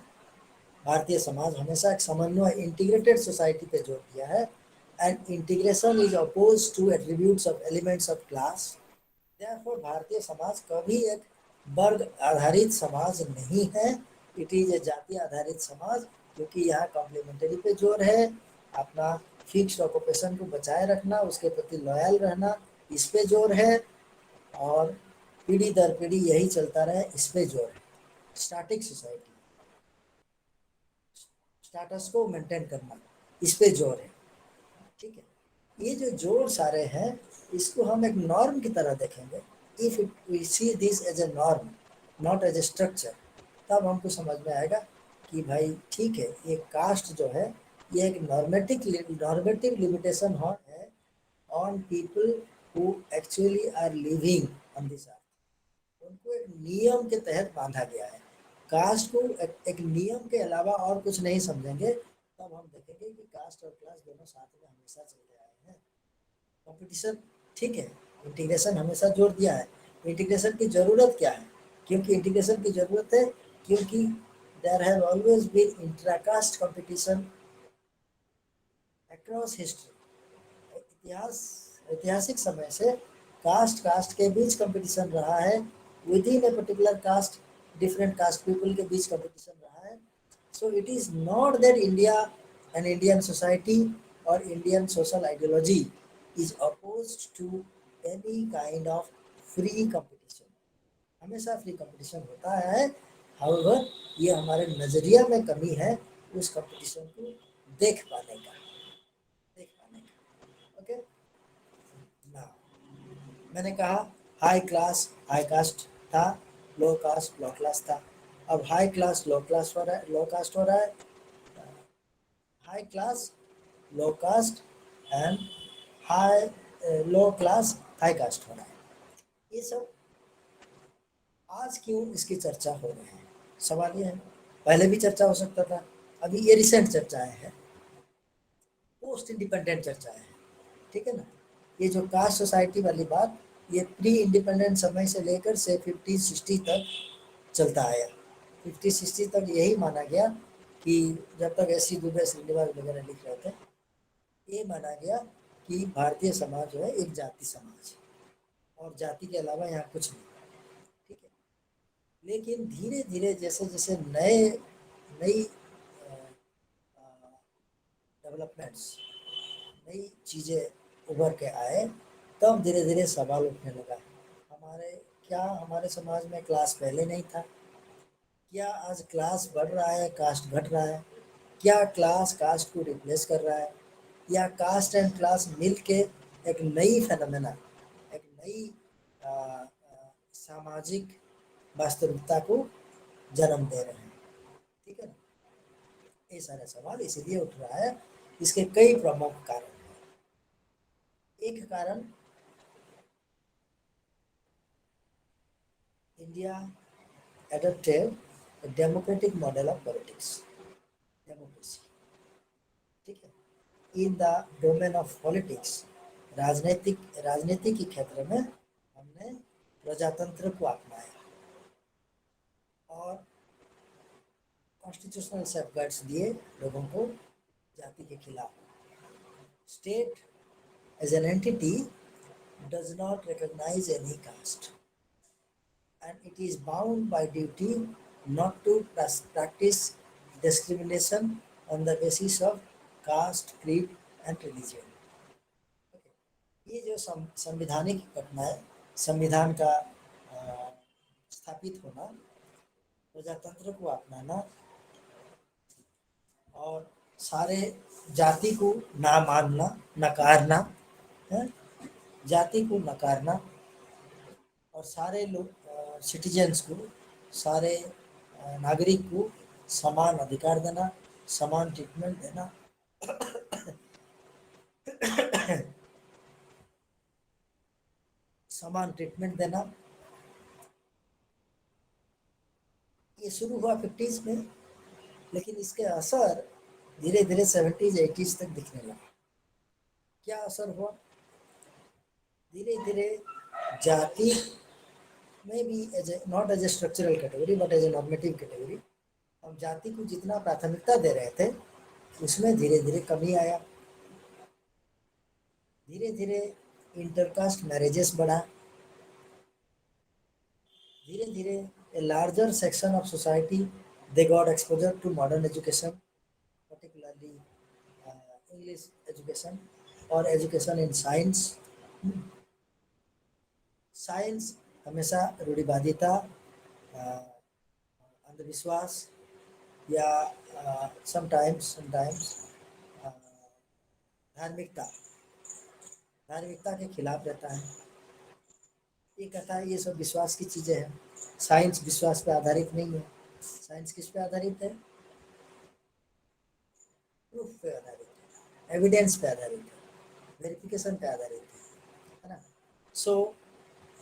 भारतीय समाज हमेशा एक समन्वय इंटीग्रेटेड सोसाइटी पे जोर दिया है। And integration is oppose to attributes of elements of class. Therefore भारतीय समाज कभी एक वर्ग आधारित समाज नहीं है। इट इज ए जाति आधारित समाज, क्योंकि यहाँ कॉम्प्लीमेंटरी पे जोर है। अपना फिक्स्ड ऑक्यूपेशन को बचाए रखना, उसके प्रति लॉयल रहना, इस पे जोर है। और पीढ़ी दर पीढ़ी यही चलता रहे, इस पे जोर है। स्टैटिक सोसाइटी, स्टेटस को मेंटेन करना, इस पे जोर है। ठीक है, ये जो जोर सारे हैं इसको हम एक नॉर्म की तरह देखेंगे। If we see this as a norm not as a structure, तब हमको समझ में आएगा कि भाई ठीक है, ये कास्ट जो है ये एक नॉर्मेटिव लिमिटेशन है on people who actually are living on this earth. उनको एक नियम के तहत बांधा गया है। कास्ट को एक नियम के अलावा और कुछ नहीं समझेंगे, तब हम देखेंगे कि कास्ट और क्लास दोनों साथ में हमेशा चलते आए हैं। कंपटीशन ठीक है, इंटीग्रेशन हमेशा जोर दिया है। इंटीग्रेशन की जरूरत क्या है? क्योंकि इंटीग्रेशन की जरूरत है क्योंकि there have always been intracaste competition across history. ऐतिहासिक समय से कास्ट के बीच कंपटीशन रहा है। Within a particular caste different caste people के बीच कंपटीशन रहा है। So it is not that India and Indian society और Indian social ideology is opposed to any kind of free competition। हमेशा फ्री कंपटीशन होता है। However, ये हमारे नजरिया में कमी है उस कंपटीशन को देख पाने का। ओके, मैंने कहा हाई क्लास हाई कास्ट था, लो कास्ट लो क्लास था। अब हाई क्लास लो क्लास हो रहा है, लो कास्ट हो रहा है, high class low caste and high low class high caste हो रहा है। ये सब आज क्यों इसकी चर्चा हो रही है? सवाल ये है, पहले भी चर्चा हो सकता था, अभी ये रिसेंट चर्चाएं हैं, पोस्ट इंडिपेंडेंट चर्चाएं हैं। ठीक है ना, ये जो कास्ट सोसाइटी वाली बात ये प्री इंडिपेंडेंट समय से लेकर से 50-60 तक चलता आया। 50-60 तक यही माना गया कि जब तक एस सी दुबे श्रीनिवास वगैरह लिख रहे थे, ये माना गया कि भारतीय समाज जो है एक जाति समाज है और जाति के अलावा यहाँ कुछ नहीं। ठीक है, लेकिन धीरे धीरे जैसे जैसे नई डेवलपमेंट्स, नई चीज़ें उभर के आए, तब धीरे धीरे सवाल उठने लगा, हमारे समाज में क्लास पहले नहीं था क्या? आज क्लास बढ़ रहा है, कास्ट घट रहा है क्या? क्लास कास्ट को रिप्लेस कर रहा है या कास्ट एंड क्लास मिलके एक नई फेनोमेना, एक नई सामाजिक वास्तविकता को जन्म दे रहे हैं? ठीक है ना, ये सारे सवाल इसीलिए उठ रहा है। इसके कई प्रमुख कारण हैं। एक कारण, India adopted a democratic model of politics, democracy। ठीक है, in the domain of politics, राजनीति के क्षेत्र में हमने प्रजातंत्र को अपनाया और कॉन्स्टिट्यूशनल सेफगार्ड्स दिए लोगों को जाति के खिलाफ। State as an entity does not recognize any caste and it is bound by duty not to practice discrimination on the basis of caste, creed and religion। ये जो संवैधानिक घटना है, संविधान का स्थापित होना, प्रजातंत्र को अपनाना और सारे जाति को ना मानना, नकारना है, जाति को नकारना और सारे लोग सिटीजन्स को, सारे नागरिक को समान अधिकार देना, समान ट्रीटमेंट देना, समान ट्रीटमेंट देना। ये शुरू हुआ 50s में, लेकिन इसके असर धीरे धीरे 70s 80s तक दिखने लगा। क्या असर हुआ? धीरे धीरे जाति में भी not as a structural category but as a normative category, हम जाति को जितना प्राथमिकता दे रहे थे उसमें धीरे धीरे कमी आया। धीरे धीरे इंटरकास्ट मैरिजेस बढ़ा। धीरे धीरे a larger section of society they got exposure to modern education, particularly English education or education in science. Science हमेशा रूढ़िवादिता, अंधविश्वास या समटाइम्स धार्मिकता के खिलाफ रहता है। ये कहता है ये सब विश्वास की चीज़ें हैं, साइंस विश्वास पे आधारित नहीं है। साइंस किस पे आधारित है? प्रूफ पे आधारित है, एविडेंस पे आधारित है, वेरिफिकेशन पे आधारित है ना। सो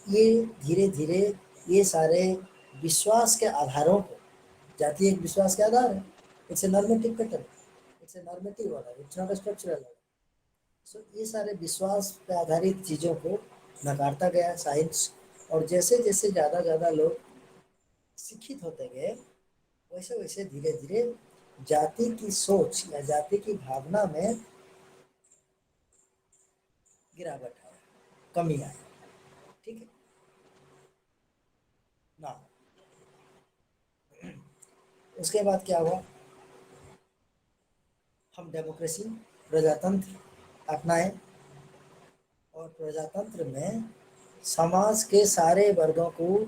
ये धीरे धीरे ये सारे विश्वास के आधारों को, जाति एक विश्वास के आधार है, it's a normative pattern, it's a normative order, it's not a structural order. So ये सारे विश्वास पे आधारित चीज़ों को नकारता गया साइंस, और जैसे जैसे ज़्यादा लोग शिक्षित होते गए वैसे वैसे धीरे धीरे जाति की सोच या जाति की भावना में गिरावट आया, कमी आई। ठीक है ना। उसके बाद क्या हुआ? हम डेमोक्रेसी, प्रजातंत्र अपनाए, और प्रजातंत्र में समाज के सारे वर्गों को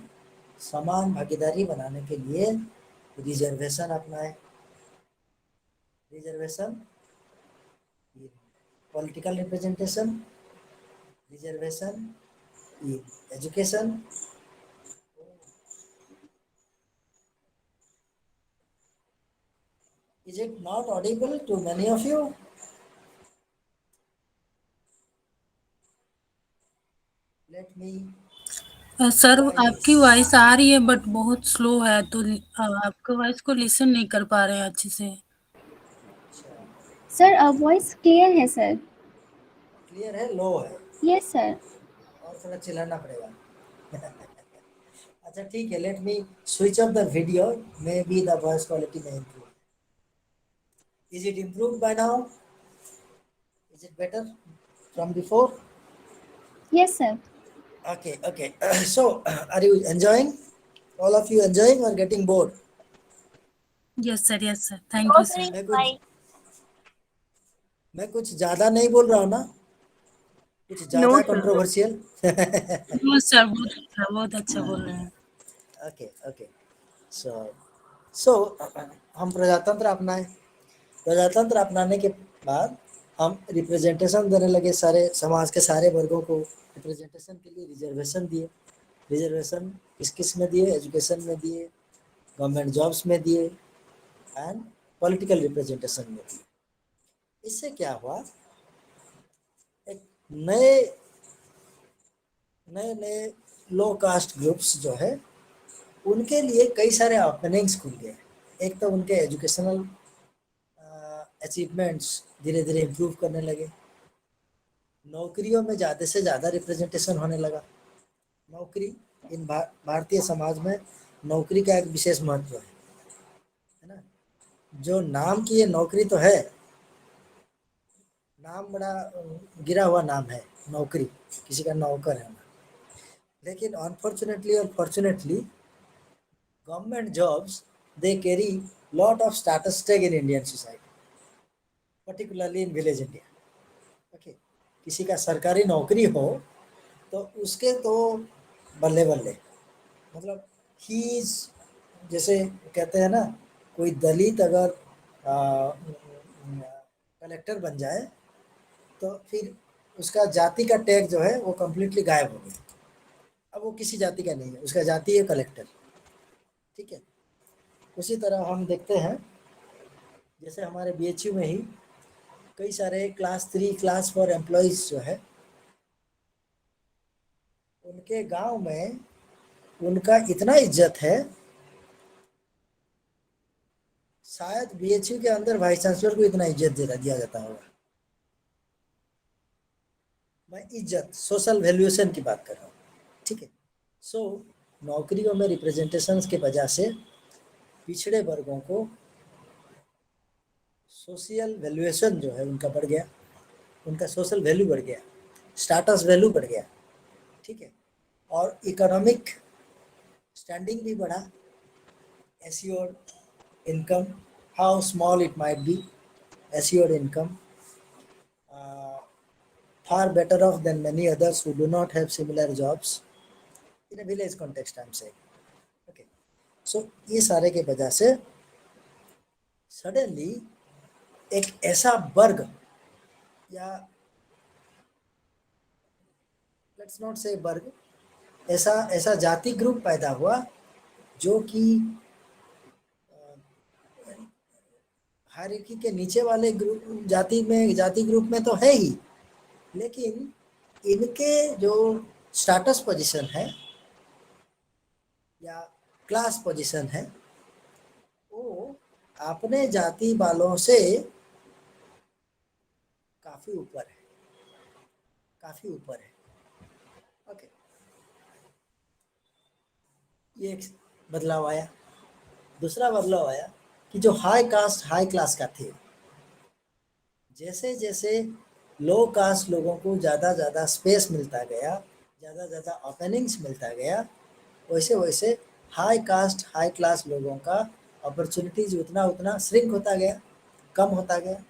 समान भागीदारी बनाने के लिए रिजर्वेशन अपनाए। Reservation, political representation, reservation, education. Is it not audible to many of you? Let me sir आपकी वॉइस आ रही है बट बहुत स्लो है, तो आपके वॉइस को लिसन नहीं कर पा रहे हैं अच्छे से। सर वॉइस क्लियर है सर। क्लियर है? लो है? Yes sir. और थोड़ा चिल्लाना पड़ेगा। अच्छा ठीक है, let me switch off the video, may be the voice quality may improve. Is it improved by now? Is it better from before? Yes sir. Okay. So are you enjoying? All of you enjoying or getting bored? Yes sir, thank you sir। मैं कुछ ज्यादा नहीं बोल रहा हूँ ना? कुछ ज्यादा कंट्रोवर्शियल? नो सर, बहुत अच्छा बोल रहे हैं। ओके। सो हम प्रजातंत्र अपनाए। प्रजातंत्र अपनाने के बाद हम रिप्रेजेंटेशन देने लगे, सारे समाज के सारे वर्गों को रिप्रेजेंटेशन के लिए रिजर्वेशन दिए। रिजर्वेशन किस किस में दिए? एजुकेशन में दिए, गवर्नमेंट जॉब्स में दिए, एंड पॉलिटिकल रिप्रेजेंटेशन में दिए। इससे क्या हुआ? एक नए लो कास्ट ग्रुप्स जो है उनके लिए कई सारे ओपनिंग्स खुल गए। एक तो उनके एजुकेशनल अचीवमेंट्स धीरे धीरे इम्प्रूव करने लगे। नौकरियों में ज़्यादा से ज़्यादा रिप्रेजेंटेशन होने लगा। नौकरी इन भारतीय समाज में नौकरी का एक विशेष महत्व है ना। जो नाम की ये नौकरी तो है, नाम बड़ा गिरा हुआ नाम है नौकरी, किसी का नौकर है ना। लेकिन अनफॉर्चुनेटली और fortunately government jobs they carry lot of status tag in Indian society, particularly in village India. Okay, किसी का सरकारी नौकरी हो तो उसके तो बल्ले बल्ले, मतलब ही जैसे कहते हैं ना, कोई दलित अगर कलेक्टर बन जाए तो फिर उसका जाति का टैग जो है वो कम्प्लीटली गायब हो गया। अब वो किसी जाति का नहीं है, उसका जाति है कलेक्टर, ठीक है। उसी तरह हम देखते हैं जैसे हमारे बीएचयू में ही कई सारे क्लास 3 क्लास 4 एम्प्लॉइज जो है, उनके गांव में उनका इतना इज्जत है, शायद बीएचयू के अंदर वाइस चांसलर को इतना इज्जत दिया जाता होगा। मैं इज्जत सोशल वैल्यूएशन की बात कर रहा हूँ, ठीक है। सो नौकरियों में रिप्रेजेंटेशन के वजह से पिछड़े वर्गों को सोशल वैल्यूएशन जो है उनका बढ़ गया, उनका सोशल वैल्यू बढ़ गया, स्टेटस वैल्यू बढ़ गया, ठीक है। और इकोनॉमिक स्टैंडिंग भी बढ़ा, assured income, how small it might be, assured income, far better off than many others who do not have similar jobs in a village context, I'm saying, okay. So ये सारे के वजह से suddenly एक ऐसा वर्ग, या लेट्स नॉट से वर्ग, ऐसा जाति ग्रुप पैदा हुआ जो कि हायरार्की के नीचे वाले ग्रुप जाति ग्रुप में तो है ही, लेकिन इनके जो स्टेटस पोजीशन है या क्लास पोजीशन है वो अपने जाति वालों से काफी ऊपर है, ओके। ये एक बदलाव आया। दूसरा बदलाव आया कि जो हाई कास्ट हाई क्लास का थे, जैसे जैसे लो कास्ट लोगों को ज़्यादा स्पेस मिलता गया, ज़्यादा ओपनिंग्स मिलता गया, वैसे वैसे हाई कास्ट हाई क्लास लोगों का अपॉर्चुनिटीज उतना श्रिंक होता गया, कम होता गया।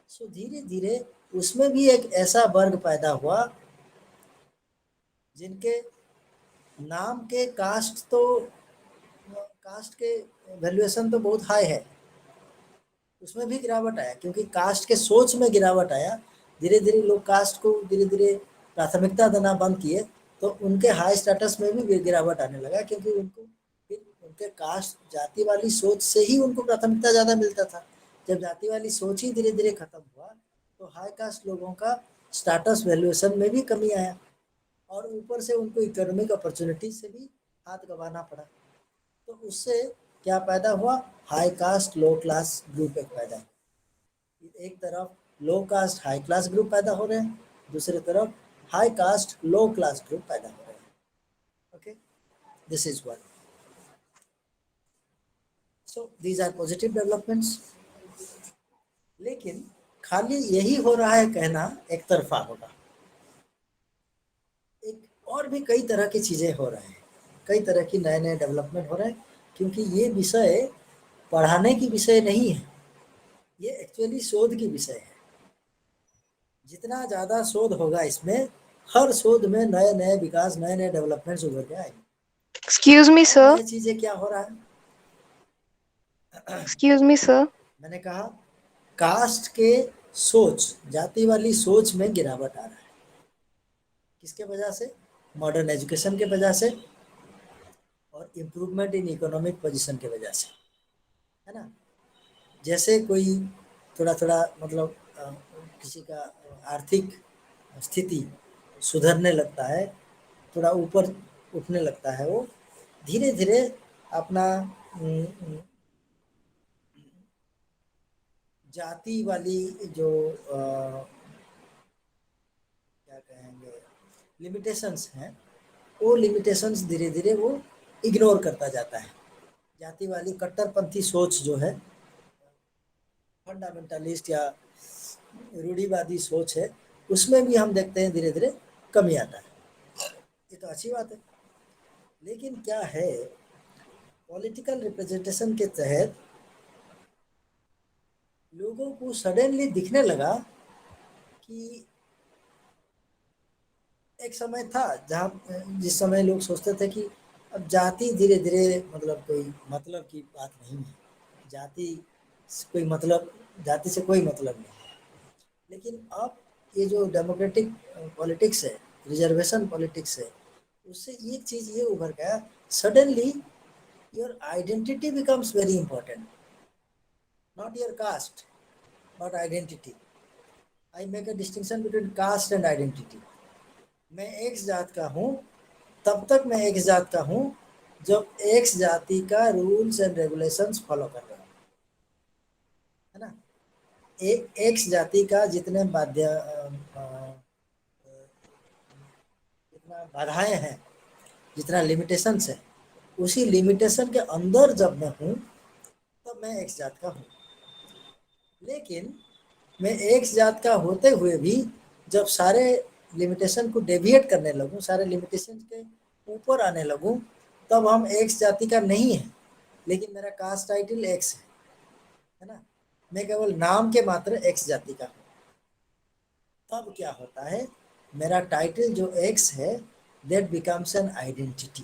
सो धीरे धीरे उसमें भी एक ऐसा वर्ग पैदा हुआ जिनके नाम के कास्ट के वैल्यूएशन तो बहुत हाई है, उसमें भी गिरावट आया, क्योंकि कास्ट के सोच में गिरावट आया। धीरे धीरे लोग कास्ट को धीरे धीरे प्राथमिकता देना बंद किए, तो उनके हाई स्टेटस में भी गिरावट आने लगा, क्योंकि उनको फिर उनके कास्ट जाति वाली सोच से ही उनको प्राथमिकता ज़्यादा मिलता था। जब जाति वाली सोच ही धीरे धीरे खत्म हुआ तो हाई कास्ट लोगों का स्टेटस वैल्यूएशन में भी कमी आया, और ऊपर से उनको इकोनॉमिक अपॉर्चुनिटी से भी हाथ गंवाना पड़ा। तो उससे क्या पैदा हुआ, high caste low class group एक पैदा हुआ। एक तरफ low caste high class group पैदा हो रहे हैं, दूसरी तरफ high caste low class group पैदा हो रहे हैं, okay. This is one. So these are positive developments. लेकिन खाली यही हो रहा है कहना एक तरफा होगा, एक और भी कई तरह की चीजें हो रहे हैं, कई तरह की नए डेवलपमेंट हो रहे हैं, क्योंकि ये विषय पढ़ाने की विषय नहीं है, ये एक्चुअली शोध की विषय है। जितना ज़्यादा शोध होगा इसमें, हर शोध में नए विकास, नए डेवलपमेंट्स उभर के आएंगे। Excuse me, sir. नई चीजें क्या हो रहा है? Excuse me, sir. मैंने कहा कास्ट के सोच, जाति वाली सोच में गिरावट आ रहा है। किसके वजह से? मॉडर्न एजुकेशन के वजह से और इम्प्रूवमेंट इन इकोनॉमिक पोजीशन के वजह से, है ना। जैसे कोई थोड़ा मतलब किसी का आर्थिक स्थिति सुधरने लगता है, थोड़ा ऊपर उठने लगता है, वो धीरे धीरे अपना जाति वाली जो क्या कहेंगे लिमिटेशंस हैं, वो लिमिटेशंस धीरे धीरे वो इग्नोर करता जाता है। जाति वाली कट्टरपंथी सोच जो है, फंडामेंटलिस्ट या रूढ़िवादी सोच है, उसमें भी हम देखते हैं धीरे धीरे कमी आता है। ये तो अच्छी बात है। लेकिन क्या है, पॉलिटिकल रिप्रेजेंटेशन के तहत लोगों को सडनली दिखने लगा कि एक समय था जहाँ जिस समय लोग सोचते थे कि अब जाति धीरे धीरे मतलब कोई मतलब की बात नहीं है, जाति से कोई मतलब नहीं है। लेकिन अब ये जो डेमोक्रेटिक पॉलिटिक्स है, रिजर्वेशन पॉलिटिक्स है, उससे एक चीज ये उभर गया, suddenly your identity becomes very important, not your cast but identity. I make a distinction between caste and identity. मैं एक्स जात का हूँ तब तक मैं एक्स जात का हूँ जब एक्स जाति का रूल्स एंड रेगुलेशंस फॉलो कर रहा हूँ, है ना। एक्स जाति का जितने जितना बाधाएं हैं, जितना लिमिटेशंस है, उसी लिमिटेशन के अंदर जब मैं हूँ तब मैं एक्स जात का हूँ। लेकिन मैं एक्स जात का होते हुए भी जब सारे लिमिटेशन को डेविएट करने लगूँ, सारे लिमिटेशन के ऊपर आने लगूँ, तब हम एक्स जाति का नहीं है, लेकिन मेरा कास्ट टाइटल एक्स है ना। मैं केवल नाम के मात्र एक्स जाति का हूँ। तब क्या होता है, मेरा टाइटल जो एक्स है, that becomes an identity.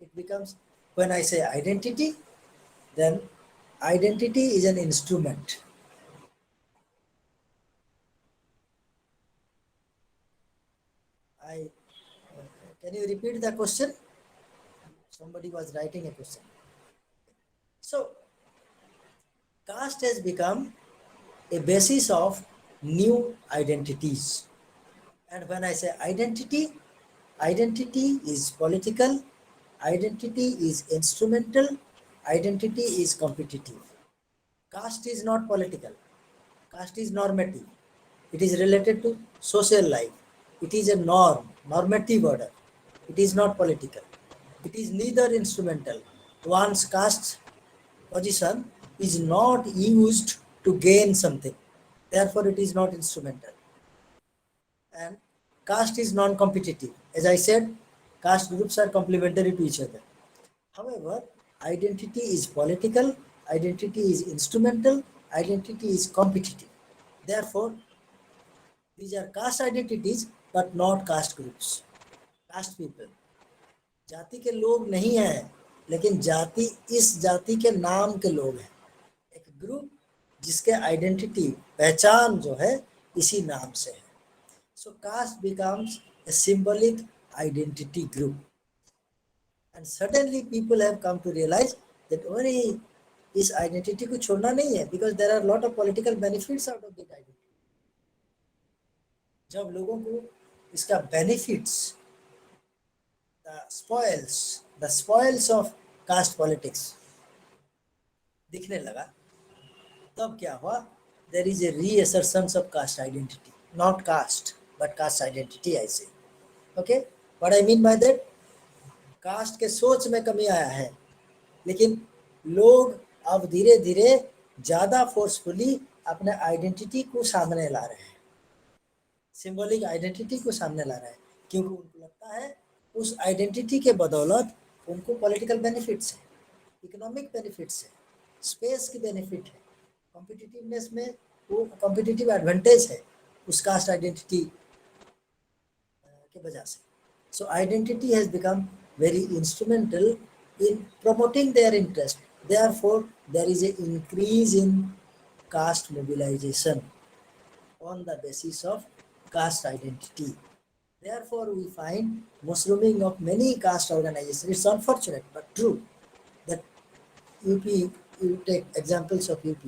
It becomes, when I say identity, then identity is an instrument. Can you repeat the question? Somebody was writing a question. So, caste has become a basis of new identities. And when I say identity, identity is political, identity is instrumental, identity is competitive. Caste is not political, caste is normative. It is related to social life. It is a norm, normative order. It is not political. It is neither instrumental. One's caste position is not used to gain something. Therefore, it is not instrumental. And caste is non-competitive. As I said, caste groups are complementary to each other. However, identity is political, identity is instrumental, identity is competitive. Therefore, these are caste identities but not caste groups. Caste people, जाति के लोग नहीं हैं, लेकिन जाति इस जाति के नाम के लोग हैं। एक ग्रुप जिसके आइडेंटिटी, पहचान जो है इसी नाम से है। So caste becomes a symbolic identity group. And suddenly people have come to realize that only इस आइडेंटिटी को छोड़ना नहीं है, because there are lot of political benefits out of that identity. जब लोगों को इसका benefits, the spoils of caste politics दिखने लगा, तब क्या हुआ, there is a reassertion of caste identity, not caste but caste identity I say. Okay, what I mean by that, caste के सोच में कमी आया है, लेकिन लोग अब धीरे धीरे ज्यादा फोर्सफुली अपने आइडेंटिटी को सामने ला रहे हैं, सिंबॉलिक आइडेंटिटी को सामने ला रहे हैं, क्योंकि उनको लगता है उस आइडेंटिटी के बदौलत उनको पॉलिटिकल बेनिफिट्स है, इकोनॉमिक बेनिफिट्स है, स्पेस की बेनिफिट है, कॉम्पिटिटिवनेस में वो कॉम्पिटिटिव एडवांटेज है उस कास्ट आइडेंटिटी के वजह से. So identity has become very instrumental in promoting their interest. Therefore, there is an increase in caste mobilization on the basis of caste identity. Therefore, we find mushrooming of many caste organizations. It's unfortunate but true that UP, you take examples of UP.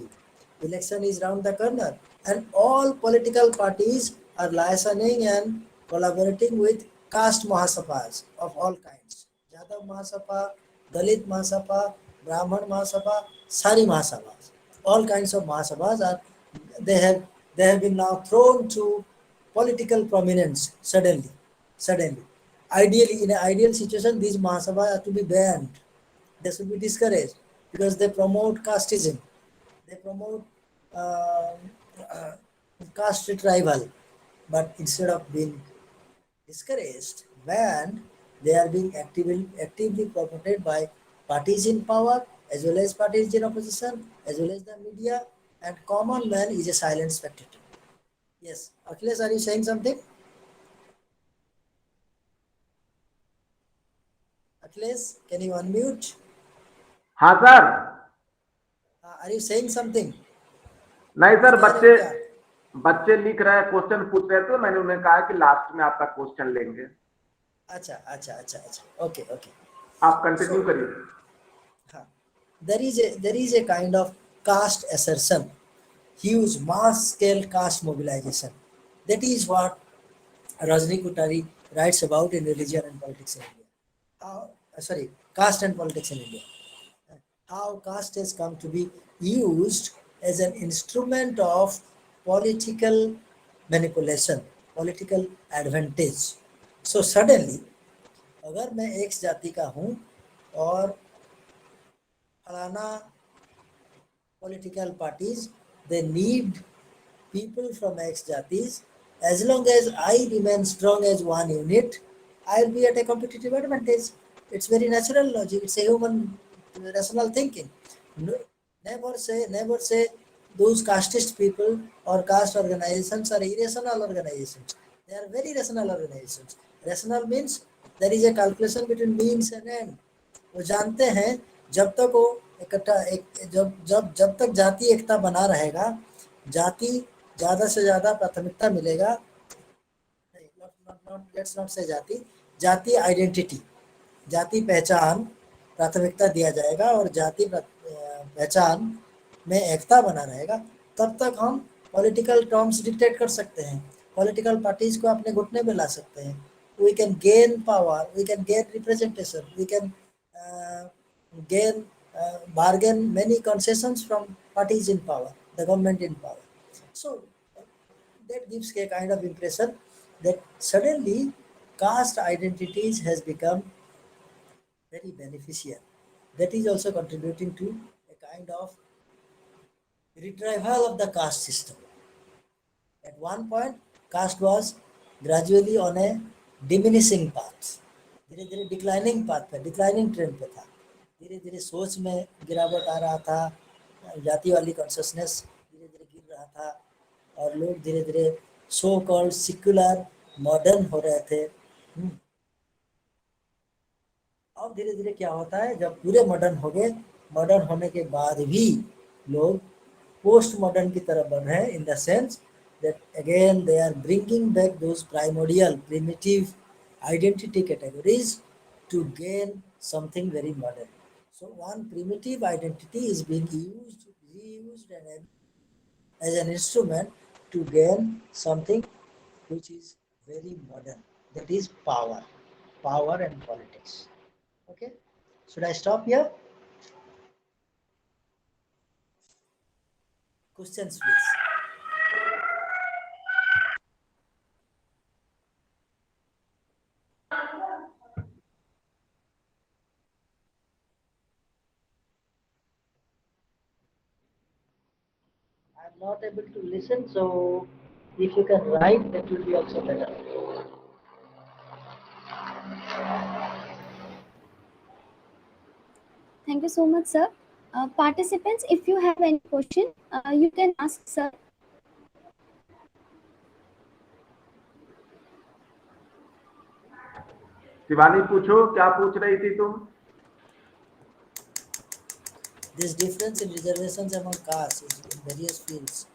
Election is round the corner and all political parties are liaising and collaborating with caste Mahasabhas of all kinds. Yadav Mahasabha, Dalit Mahasabha, Brahman Mahasabha, Sari Mahasabhas. All kinds of Mahasabhas are, they have been now thrown to political prominence suddenly. Ideally, in an ideal situation, these Mahasabhas are to be banned. They should be discouraged because they promote casteism. They promote caste retrieval. But instead of being discouraged, banned, they are being actively promoted by parties in power as well as parties in opposition as well as the media, and common man is a silent spectator. Yes, Akhilesh, are you saying something? Akhilesh, can you unmute? हाँ sir. Are you saying something? नहीं sir, कुछ कह रहे हो क्या? बच्चे लिख रहे हैं, क्वेश्चन पूछ रहे थे, मैंने उन्हें कहा कि लास्ट में आपका क्वेश्चन लेंगे. अच्छा, ओके ओके। आप कंटिन्यू करिए। हाँ, there is a kind of caste assertion, huge mass scale caste mobilization. That is what Rajni Kothari writes about in Religion and Politics in India. Caste and politics in India. How caste has come to be used as an instrument of political manipulation, political advantage. So suddenly, अगर मैं एक जाति का हूँ और फलाना political parties, they need people from X jatis. As long as I remain strong as one unit, I'll be at a competitive advantage. It's very natural logic. It's a human rational thinking. Never say those casteist people or caste organizations are irrational organizations. They are very rational organizations. Rational means there is a calculation between means and end. वो जानते हैं जब तक वो इकट्ठा जब तक जाति एकता बना रहेगा, जाति ज्यादा से ज्यादा प्राथमिकता मिलेगा, लेट्स नॉट से जाति आइडेंटिटी, जाति पहचान प्राथमिकता दिया जाएगा और जाति पहचान में एकता बना रहेगा, तब तक हम पॉलिटिकल टर्म्स डिक्टेट कर सकते हैं, पॉलिटिकल पार्टीज को अपने घुटने में ला सकते हैं. We can gain power, we can get representation, we can bargain many concessions from parties in power, the government in power. So that gives a kind of impression that suddenly caste identities has become very beneficial. That is also contributing to a kind of retrieval of the caste system. At one point, caste was gradually on a diminishing path. धीरे धीरे declining path पे, declining trend पे था. धीरे धीरे सोच में गिरावट आ रहा था, जाति वाली कॉन्शियसनेस धीरे धीरे गिर रहा था और लोग धीरे धीरे सो कॉल्ड सिक्युलर मॉडर्न हो रहे थे. अब धीरे धीरे क्या होता है, जब पूरे मॉडर्न हो गए, मॉडर्न होने के बाद भी लोग पोस्ट मॉडर्न की तरफ बढ़ रहे हैं, इन the sense that again they are bringing back those primordial primitive identity categories to gain something very modern. So one primitive identity is being reused and as an instrument to gain something which is very modern, that is power and politics. Okay, should I stop here? Questions please. I'm not able to listen, so if you can write, that will be also better. Thank you so much, sir. Participants, if you have any question, you can ask, sir. Shivani पूछो, क्या पूछ रही थी तुम? This difference in reservations among castes in various fields.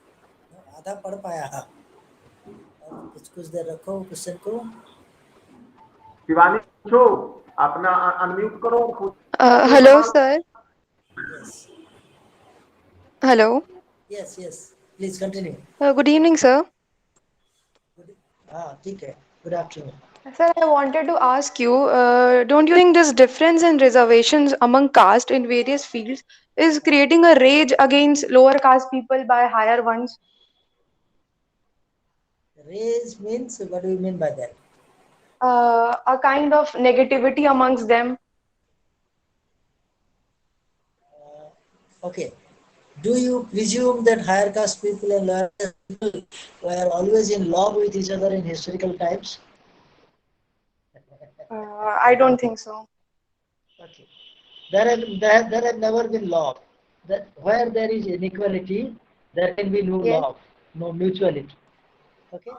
आधा पढ़ पाया और कुछ देर रखो क्वेश्चन को. शिवानी पूछो, अपना अनम्यूट करो और पूछो. Hello, sir. Yes. Hello. Yes. Please continue. Good evening, sir. ठीक है. Good afternoon. Sir, I wanted to ask you, don't you think this difference in reservations among caste in various fields is creating a rage against lower caste people by higher ones? Rage means, what do you mean by that? A kind of negativity amongst them. Okay. Do you presume that higher caste people and lower caste people were always in love with each other in historical times? I don't think so. Okay. There have never been love. That where there is inequality, there can be no Yes. love, no mutuality. Okay.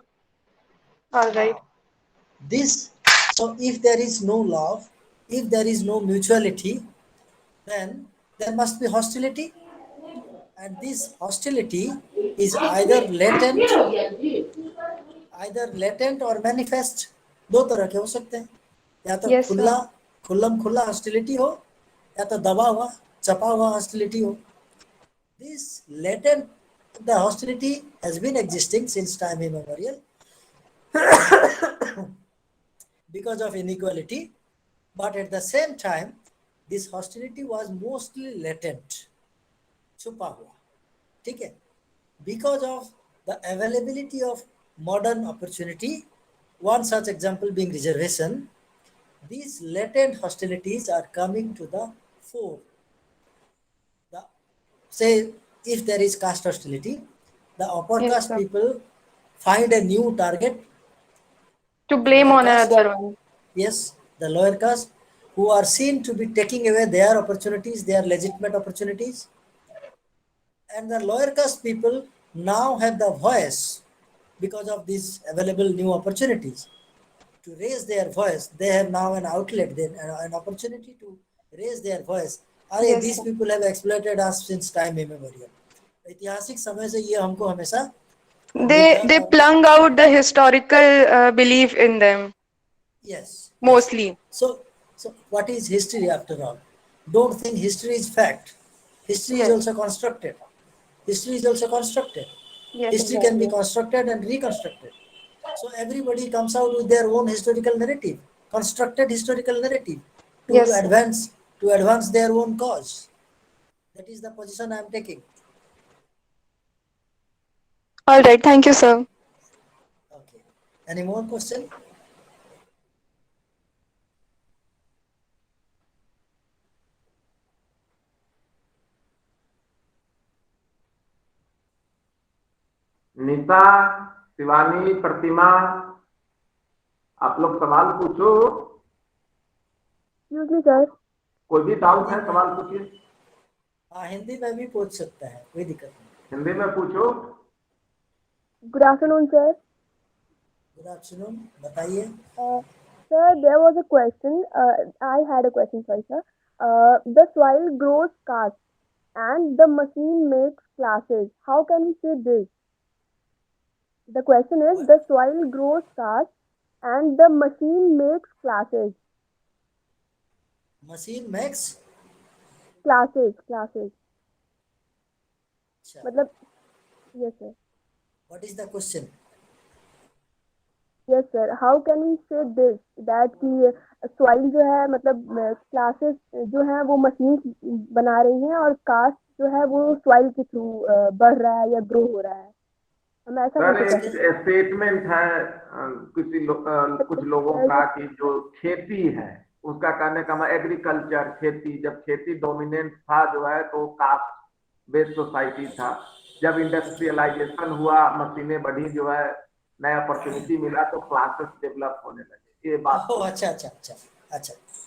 All right. So if there is no love, if there is no mutuality, then there must be hostility, and this hostility is either latent or manifest. दो तरह के हो सकते हैं. या तो Yes, sir. खुल्लम खुल्ला hostility हो, या तो दबा हुआ छपा हुआ हॉस्टिलिटी हो. This latent, the hostility has been existing since time immemorial because of inequality, but at the same time, this hostility was mostly latent, छुपा हुआ. ठीक है? Because of the availability of modern opportunity, one such example being reservation, these latent hostilities are coming to the fore. Say, if there is caste hostility, the upper Yes, caste sir. people find a new target, To the blame lower on caste. another one. Yes, the lower caste, who are seen to be taking away their opportunities, their legitimate opportunities. And the lower caste people now have the voice because of these available new opportunities to raise their voice. They have now an outlet, an opportunity to raise their voice. अरे Yes, these sir. people have exploited us since time immemorial. ऐतिहासिक समय से ये हमको हमेशा They plung out the historical belief in them yes. mostly. So what is history after all? Don't think history is fact. History is Yes. also constructed. History is also constructed. Yes, History can be exactly. constructed and reconstructed. So everybody comes out with their own historical narrative, constructed historical narrative to Yes, sir. advance their own cause. That is the position I am taking. All right. Thank you, sir. Okay. Any more question? निशा, शिवानी, प्रतिमा, आप लोग सवाल पूछो. Sir. कोई भी doubt है सवाल पूछिए. हाँ, हिंदी में भी पूछ सकता है, कोई दिक्कत नहीं. हिंदी में पूछो. Good afternoon sir. Good afternoon, बताइए. Sir, there was a question. I had a question, sorry, sir. The soil grows cast and the machine makes classes. How can we say this? The question is, the soil grows cast and the machine makes classes. Machine max Classes. अच्छा. मतलब, yes sir. What is the question? Yes sir. How can we say this? That कि soil जो है मतलब classes जो है वो machines बना रही हैं और cast जो है वो soil के through बढ़ रहा है या grow हो रहा है. हम ऐसा सर कैसे एक कर स्टेटमेंट है कुछ लोगों का कि जो खेती है उसका कहने का मतलब एग्रीकल्चर खेती, जब खेती डोमिनेंट था जो है तो कास्ट बेस्ड सोसाइटी था. जब इंडस्ट्रियलाइजेशन हुआ, मशीनें बढ़ी जो है, नया अपॉर्चुनिटी मिला तो क्लासेस डेवलप होने लगे. ये बात. Oh, अच्छा.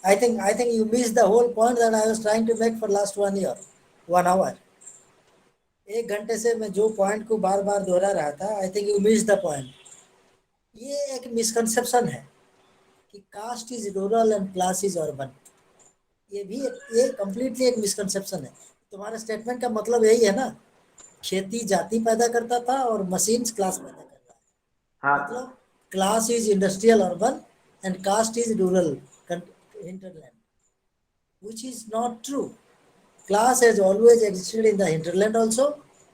I think you missed the whole point that I was trying to make for last 1 hour. 1 घंटे से मैं जो पॉइंट को बार बार दोहरा रहा था. I think you miss the point. ये एक मिसकंसेप्शन है कि caste is rural and class is urban. ये कंप्लीटली एक मिसकंसेप्शन है. तुम्हारे स्टेटमेंट का मतलब यही है ना, खेती जाति पैदा करता था और मशीन क्लास पैदा कर रहा है. हाँ. मतलब class is industrial urban and caste is rural hinterland, which is not true. Class has always existed in the hinterland also,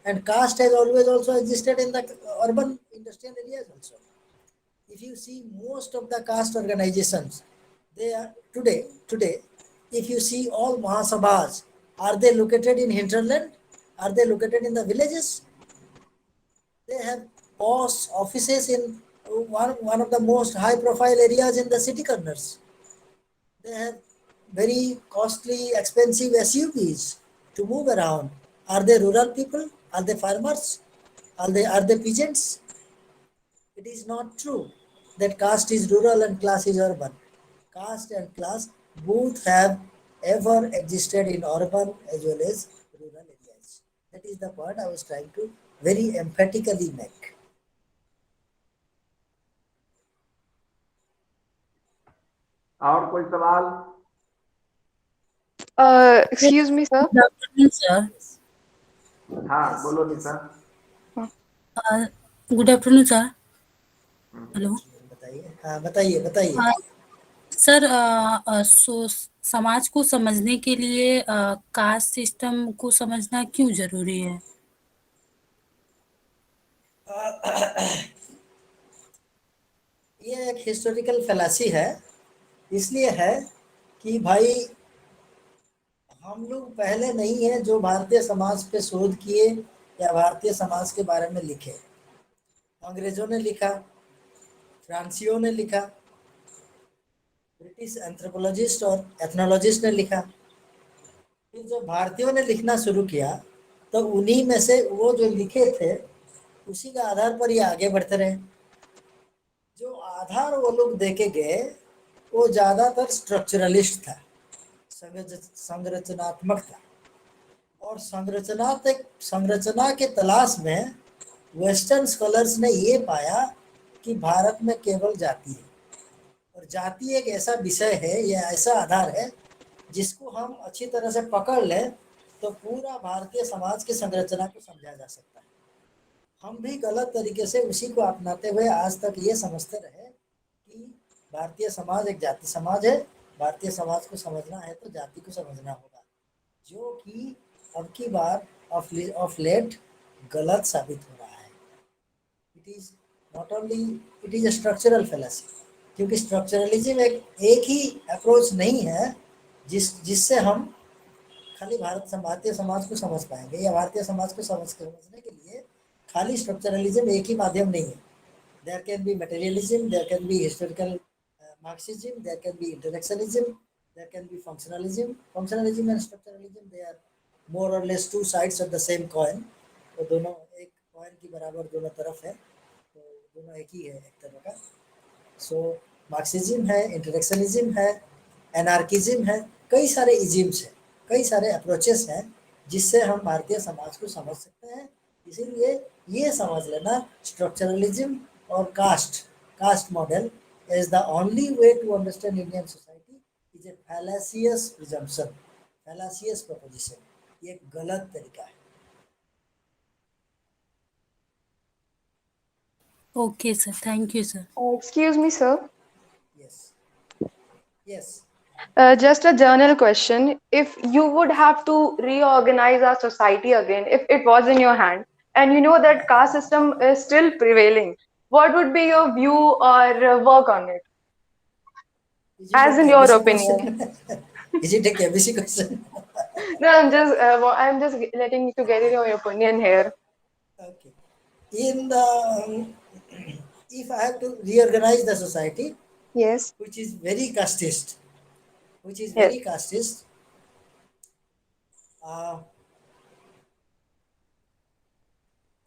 and caste has always also existed in the urban industrial areas also. If you see most of the caste organizations, they are today, if you see all Mahasabhas, are they located in hinterland? Are they located in the villages? They have post offices in one of the most high profile areas in the city corners. They have very costly, expensive SUVs to move around. Are they rural people? Are they farmers? Are they peasants? It is not true that caste is rural and class is urban. Caste and class both have ever existed in urban as well as rural areas. That is the point I was trying to very emphatically make. और कोई सवाल? Excuse me, sir. Good afternoon, sir. हाँ. Yes, बोलो yes. निशा. Good afternoon, sir. Hello. बताइए. हाँ, बताइए. Sir समाज को समझने के लिए कास्ट सिस्टम को समझना क्यों जरूरी है? ये एक हिस्टोरिकल फैलासी है, इसलिए है कि भाई हम लोग पहले नहीं है जो भारतीय समाज पे शोध किए या भारतीय समाज के बारे में लिखे। अंग्रेजों ने लिखा, फ्रांसीसियों ने लिखा, ब्रिटिश एंथ्रोपोलॉजिस्ट और एथनोलॉजिस्ट ने लिखा। फिर जब भारतीयों ने लिखना शुरू किया तो उन्हीं में से वो जो लिखे थे उसी का आधार पर ये आगे बढ़ते रहे। जो आधार वो लोग देके गए वो ज़्यादातर स्ट्रक्चरलिस्ट था, संरचनात्मक था, और संरचना के तलाश में वेस्टर्न स्कॉलर्स ने ये पाया कि भारत में केवल जाति है, और जाति एक ऐसा विषय है या ऐसा आधार है जिसको हम अच्छी तरह से पकड़ लें तो पूरा भारतीय समाज की संरचना को समझा जा सकता है। हम भी गलत तरीके से उसी को अपनाते हुए आज तक ये समझते रहे कि भारतीय समाज एक जाति समाज है, भारतीय समाज को समझना है तो जाति को समझना होगा, जो कि अब की बार ऑफ लेट गलत साबित हो रहा है। It is not only, it is a structural fallacy, क्योंकि स्ट्रक्चरलिज्म एक ही अप्रोच नहीं है जिससे हम खाली भारतीय समाज को समझ पाएंगे, या भारतीय समाज को समझने के लिए खाली स्ट्रक्चरलिज्म एक ही माध्यम नहीं है। There can be materialism, there can be historical Marxism, there can be intellectualism, there can be functionalism. Functionalism and structuralism they are more or less two sides of the same coin. तो दोनों एक coin की बराबर दोनों तरफ है, तो दोनों एक ही है एक तरह का। सो मार्क्सिज्म है, इंटेलेक्चुअलिज्म है, एनार्किज्म है, कई सारे इज्म्स हैं, कई सारे अप्रोचेस हैं जिससे हम भारतीय समाज को समझ सकते हैं। इसीलिए ये समझ लेना स्ट्रक्चरलिज्म और caste model is the only way to understand Indian society is a fallacious presumption, fallacious proposition. ये एक गलत तरीका है। Okay sir, thank you sir. Excuse me, sir. Yes. Just a general question. If you would have to reorganize our society again, if it was in your hand, and you know that caste system is still prevailing, what would be your view or work on it? As in your opinion. Is it a KBC question? No, I'm just letting to get your opinion here. Okay. If I have to reorganize the society, Yes. which is very casteist,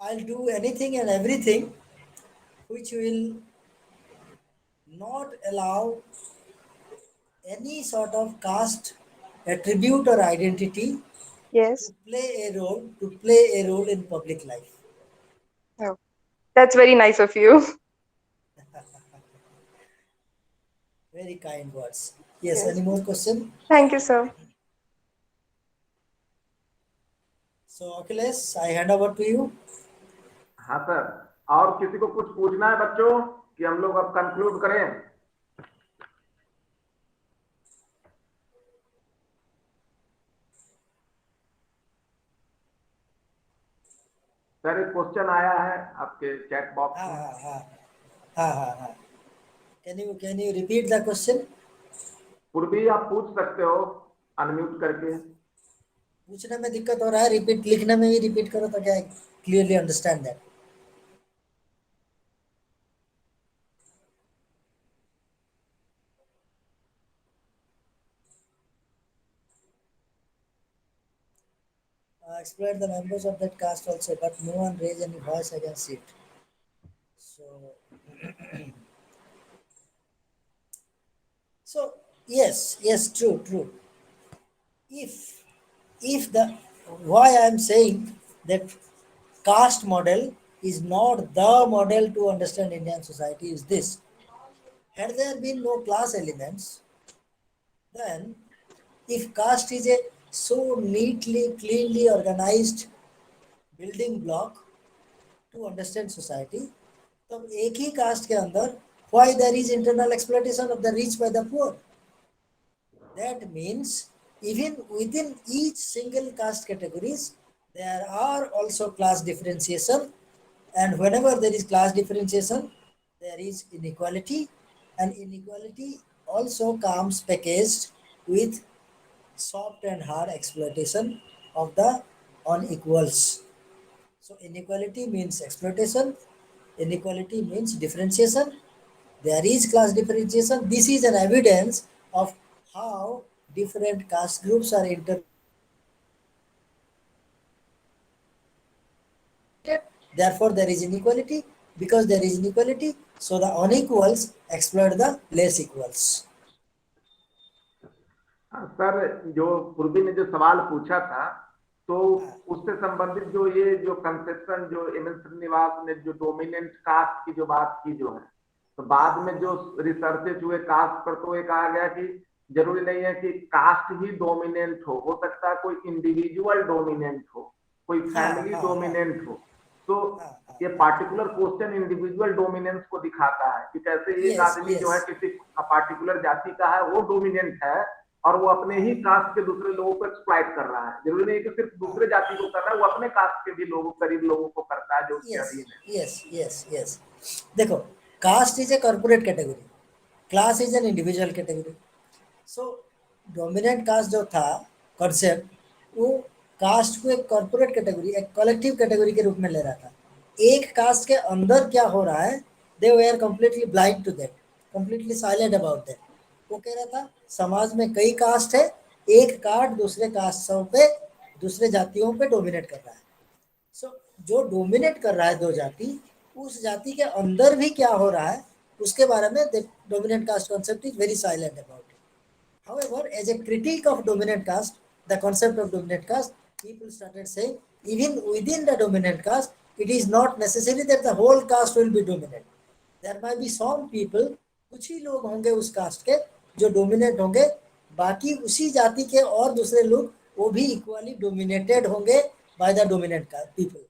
I'll do anything and everything which will not allow any sort of caste attribute or identity Yes. to play a role in public life. Oh, that's very nice of you. Very kind words. Yes. Any more question? Thank you, sir. So Akhilesh, I hand over to you. हाँ sir, और किसी को कुछ पूछना है बच्चों कि हम लोग अब कंक्लूड करें? सर एक क्वेश्चन आया है आपके चैट बॉक्स में। हाँ। Can you repeat the question? पूर्वी आप पूछ सकते हो अनम्यूट करके। पूछने में दिक्कत हो रहा है, रिपीट लिखने में भी रिपीट करो तो क्या clearly understand that. Explain the members of that caste also, but no one raised any voice against it. So yes, true. If the why I am saying that caste model is not the model to understand Indian society is this: had there been no class elements, then if caste is a so neatly, cleanly organized building block to understand society, तो एक ही cast के अंदर Why there is internal exploitation of the rich by the poor? That means even within each single caste categories, there are also class differentiation, and whenever there is class differentiation, there is inequality, and inequality also comes packaged with soft and hard exploitation of the unequals. So inequality means exploitation, inequality means differentiation. There is class differentiation. This is an evidence of how different caste groups are interrelated. Therefore, there is inequality. Because there is inequality, so the unequals exploit the less equals. Sir, जो पूर्वी ने जो सवाल पूछा था, तो उससे संबंधित जो ये जो कंसेप्शन जो एम.एन. श्रीनिवास ने जो डोमिनेंट कास्ट की जो बात की जो है, तो बाद में जो रिसर्चेज हुए कास्ट पर, तो ये कहा गया कि जरूरी नहीं है कि कास्ट ही डोमिनेंट हो सकता है कोई इंडिविजुअल डोमिनेंट हो, कोई फैमिली डोमिनेंट हो। तो ये पार्टिकुलर क्वेश्चन इंडिविजुअल डोमिनेंस को दिखाता है कि कैसे एक आदमी जो है किसी पार्टिकुलर जाति का है, वो डोमिनेंट है और वो अपने ही कास्ट के दूसरे लोगों को एक्सप्लॉइट कर रहा है। जरूरी नहीं कि सिर्फ दूसरे जाति को कर रहा है, वो अपने कास्ट के भी लोगों, करीब लोगों को करता है जो उसके अधीन है। यस देखो, caste is a corporate category, class is an individual category. So dominant caste जो था कॉन्सेप्ट, वो कास्ट को एक कॉर्पोरेट कैटेगरी, एक कलेक्टिव कैटेगरी के रूप में ले रहा था। एक कास्ट के अंदर क्या हो रहा है, they were completely blind to that, completely silent about that. वो कह रहा था समाज में कई कास्ट है, एक कास्ट दूसरे कास्टों पे, दूसरे जातियों पे डोमिनेट कर रहा है। सो जो डोमिनेट कर रहा है दो जाति, उस जाति के अंदर भी क्या हो रहा है उसके बारे में dominant caste concept is very silent about it. However, as a critique of dominant caste, the concept of dominant caste, people started saying even within the dominant caste, it is not necessary that the whole caste will be dominant. There might be some people, कुछ ही लोग होंगे उस cast के जो dominate होंगे, बाकी उसी जाति के और दूसरे लोग वो भी इक्वली डोमिनेटेड होंगे by the dominant people.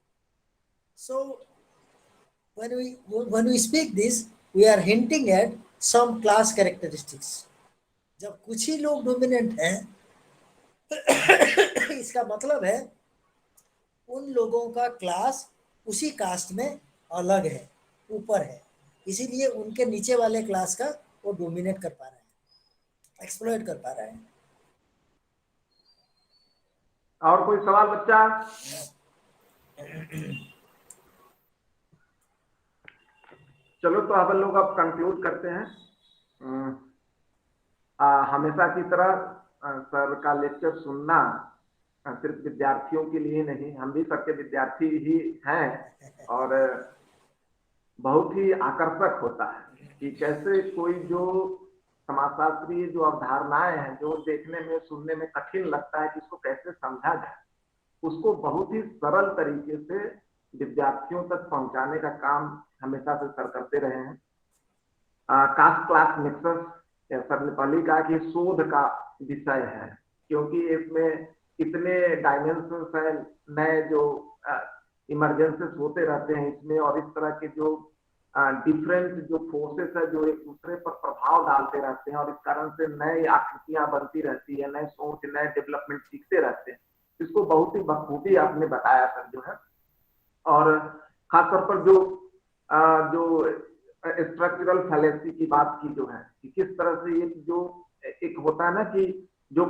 So when we speak this, we are hinting at some class characteristics. जब कुछ ही लोग डोमिनेंट हैं इसका मतलब है उन लोगों का क्लास उसी कास्ट में अलग है, ऊपर है, इसीलिए उनके नीचे वाले क्लास का वो डोमिनेट कर पा रहा है, एक्सप्लॉइट कर पा रहा है। और कोई सवाल बच्चा? चलो तो हम लोग अब कंक्लूड करते हैं। हमेशा की तरह सर का लेक्चर सुनना सिर्फ विद्यार्थियों के लिए नहीं, हम भी सबके विद्यार्थी ही हैं, और बहुत ही आकर्षक होता है कि कैसे कोई जो समाजशास्त्रीय जो अवधारणाएं हैं, जो देखने में सुनने में कठिन लगता है कि इसको कैसे समझा जाए, उसको बहुत ही सरल तरीके से विद्यार्थियों तक पहुंचाने का काम हमेशा से सर करते रहे हैं। कास्ट क्लास नेक्सस, सर ने पहले कहा कि शोध का विषय है, क्योंकि इसमें इतने डायमेंशंस हैं, नए जो इमरजेंसेस होते रहते हैं इसमें, और इस तरह के जो डिफरेंट जो फोर्सेस है जो एक दूसरे पर प्रभाव डालते रहते हैं, और इस कारण से नई आकृतियां बनती रहती है, नए सोच, नए डेवलपमेंट सीखते रहते हैं। इसको बहुत ही बखूबी आपने बताया सर जो है, और खासतौर पर जो स्ट्रक्चरल फैलेसी की बात की जो है कि किस तरह से ये जो एक होता है ना कि जो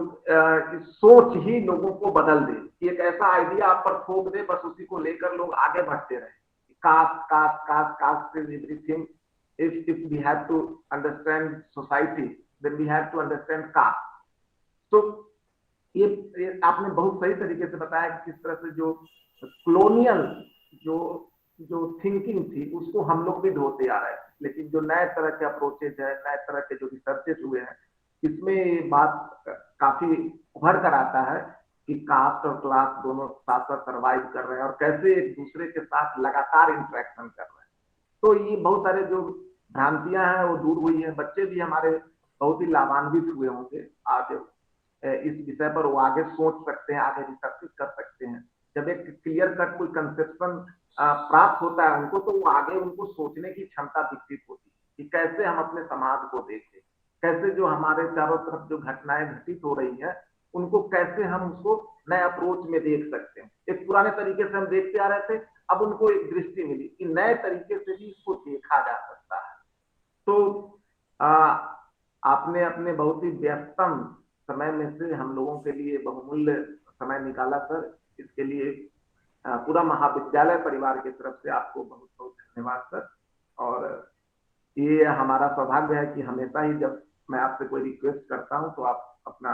सोच ही लोगों को बदल दे, कि एक ऐसा आइडिया आप पर थोप दे, बस उसी को लेकर लोग आगे बढ़ते रहे। Caste caste caste caste is everything. If we have to understand society, then we have to understand caste. तो ये आपने बहुत सही तरीके से बताया कि किस तरह से जो कॉलोनियल जो थिंकिंग थी उसको हम लोग भी धोते आ रहे हैं, लेकिन जो नए तरह के अप्रोचेज है, नए तरह के जो रिसर्चेज हुए हैं, इसमें ये बात काफी उभर कर आता है कि कास्ट और क्लास दोनों साथ साथ सर्वाइव कर रहे हैं और कैसे एक दूसरे के साथ लगातार इंटरेक्शन कर रहे हैं। तो ये बहुत सारे जो भ्रांतियां हैं वो दूर हुई है। बच्चे भी हमारे बहुत ही लाभान्वित हुए होंगे आज इस विषय पर, वो आगे सोच सकते हैं, आगे रिसर्च कर सकते हैं। जब एक क्लियर कट कोई कंसेप्शन प्राप्त होता है उनको, तो वो आगे उनको सोचने की क्षमता विकसित होती है। कि कैसे हम अपने समाज को देखें, कैसे जो हमारे चारों तरफ जो घटनाएं घटित हो रही है उनको कैसे हम उसको नए अप्रोच में देख सकते हैं। एक पुराने तरीके से हम देखते आ रहे थे, अब उनको एक दृष्टि मिली कि नए तरीके से भी इसको देखा जा सकता है। तो आपने अपने बहुत ही व्यस्तम समय में से हम लोगों के लिए बहुमूल्य समय निकाला सर, इसके लिए पूरा महाविद्यालय परिवार की तरफ से आपको बहुत बहुत धन्यवाद सर। और ये हमारा सौभाग्य है कि हमेशा ही जब मैं आपसे कोई रिक्वेस्ट करता हूं तो आप अपना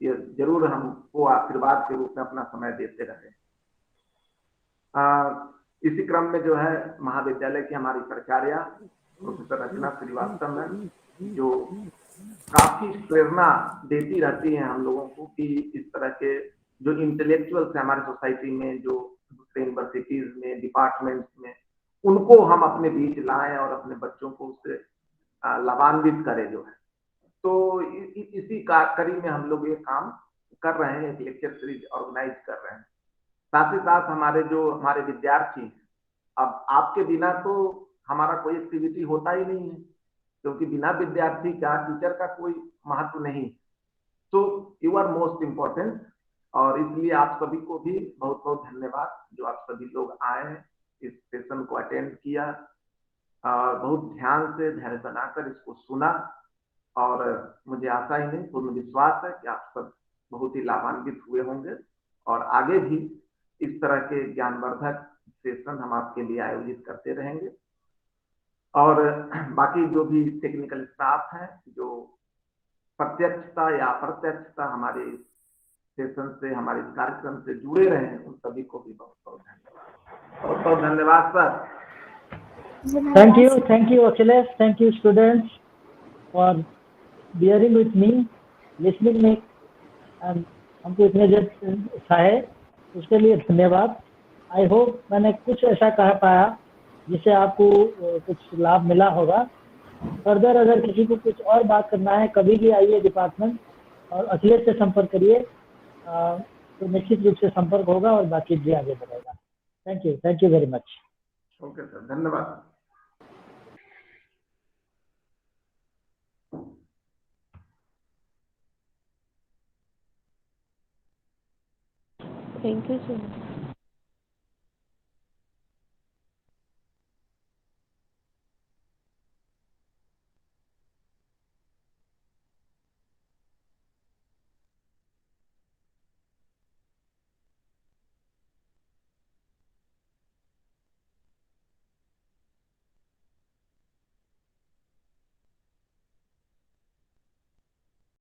ये जरूर हमको आशीर्वाद के रूप में अपना समय देते रहे। इसी क्रम में जो है महाविद्यालय की हमारी प्राचार्य प्रोफेसर रचना श्रीवास्तव है, जो काफी प्रेरणा देती रहती है हम लोगों को कि इस तरह के जो इंटेलेक्चुअल्स है हमारे सोसाइटी में, जो दूसरे यूनिवर्सिटीज में, डिपार्टमेंट्स में, उनको हम अपने बीच लाएं और अपने बच्चों को उससे लाभान्वित करें जो है। तो इसी कड़ी में हम लोग ये काम कर रहे हैं, एक लेक्चर सीरीज ऑर्गेनाइज कर रहे हैं। साथ ही साथ हमारे विद्यार्थी, अब आपके बिना तो हमारा कोई एक्टिविटी होता ही नहीं है, क्योंकि बिना विद्यार्थी का टीचर का कोई महत्व नहीं। तो यू आर मोस्ट इम्पोर्टेंट, और इसलिए आप सभी को भी बहुत बहुत धन्यवाद जो आप सभी लोग आए, इस सेशन को अटेंड किया, बहुत ध्यान से धैर्य बनाकर इसको सुना, और मुझे आशा ही नहीं पूर्ण विश्वास है कि आप सब बहुत ही लाभान्वित हुए होंगे, और आगे भी इस तरह के ज्ञानवर्धक सेशन हम आपके लिए आयोजित करते रहेंगे। और बाकी जो भी टेक्निकल स्टाफ है जो प्रत्यक्षता या अप्रत्यक्षता हमारे सेशन से, हमारे कार्यक्रम से जुड़े रहे हैं, उन सभी को भी बहुत बहुत धन्यवाद। बहुत बहुत धन्यवाद sir. Thank you Achilles, thank you students for bearing with me, listening me, and हमको इतने देर सहे उसके लिए धन्यवाद। आई होप मैंने कुछ ऐसा कह पाया जिससे आपको कुछ लाभ मिला होगा। फर्दर अगर किसी को कुछ और बात करना है कभी भी आइए डिपार्टमेंट और अखिलेश से संपर्क करिए, तो निश्चित रूप से संपर्क होगा और बातचीत भी आगे बढ़ेगा। Thank you very much. Okay sir, धन्यवाद। Thank you so much.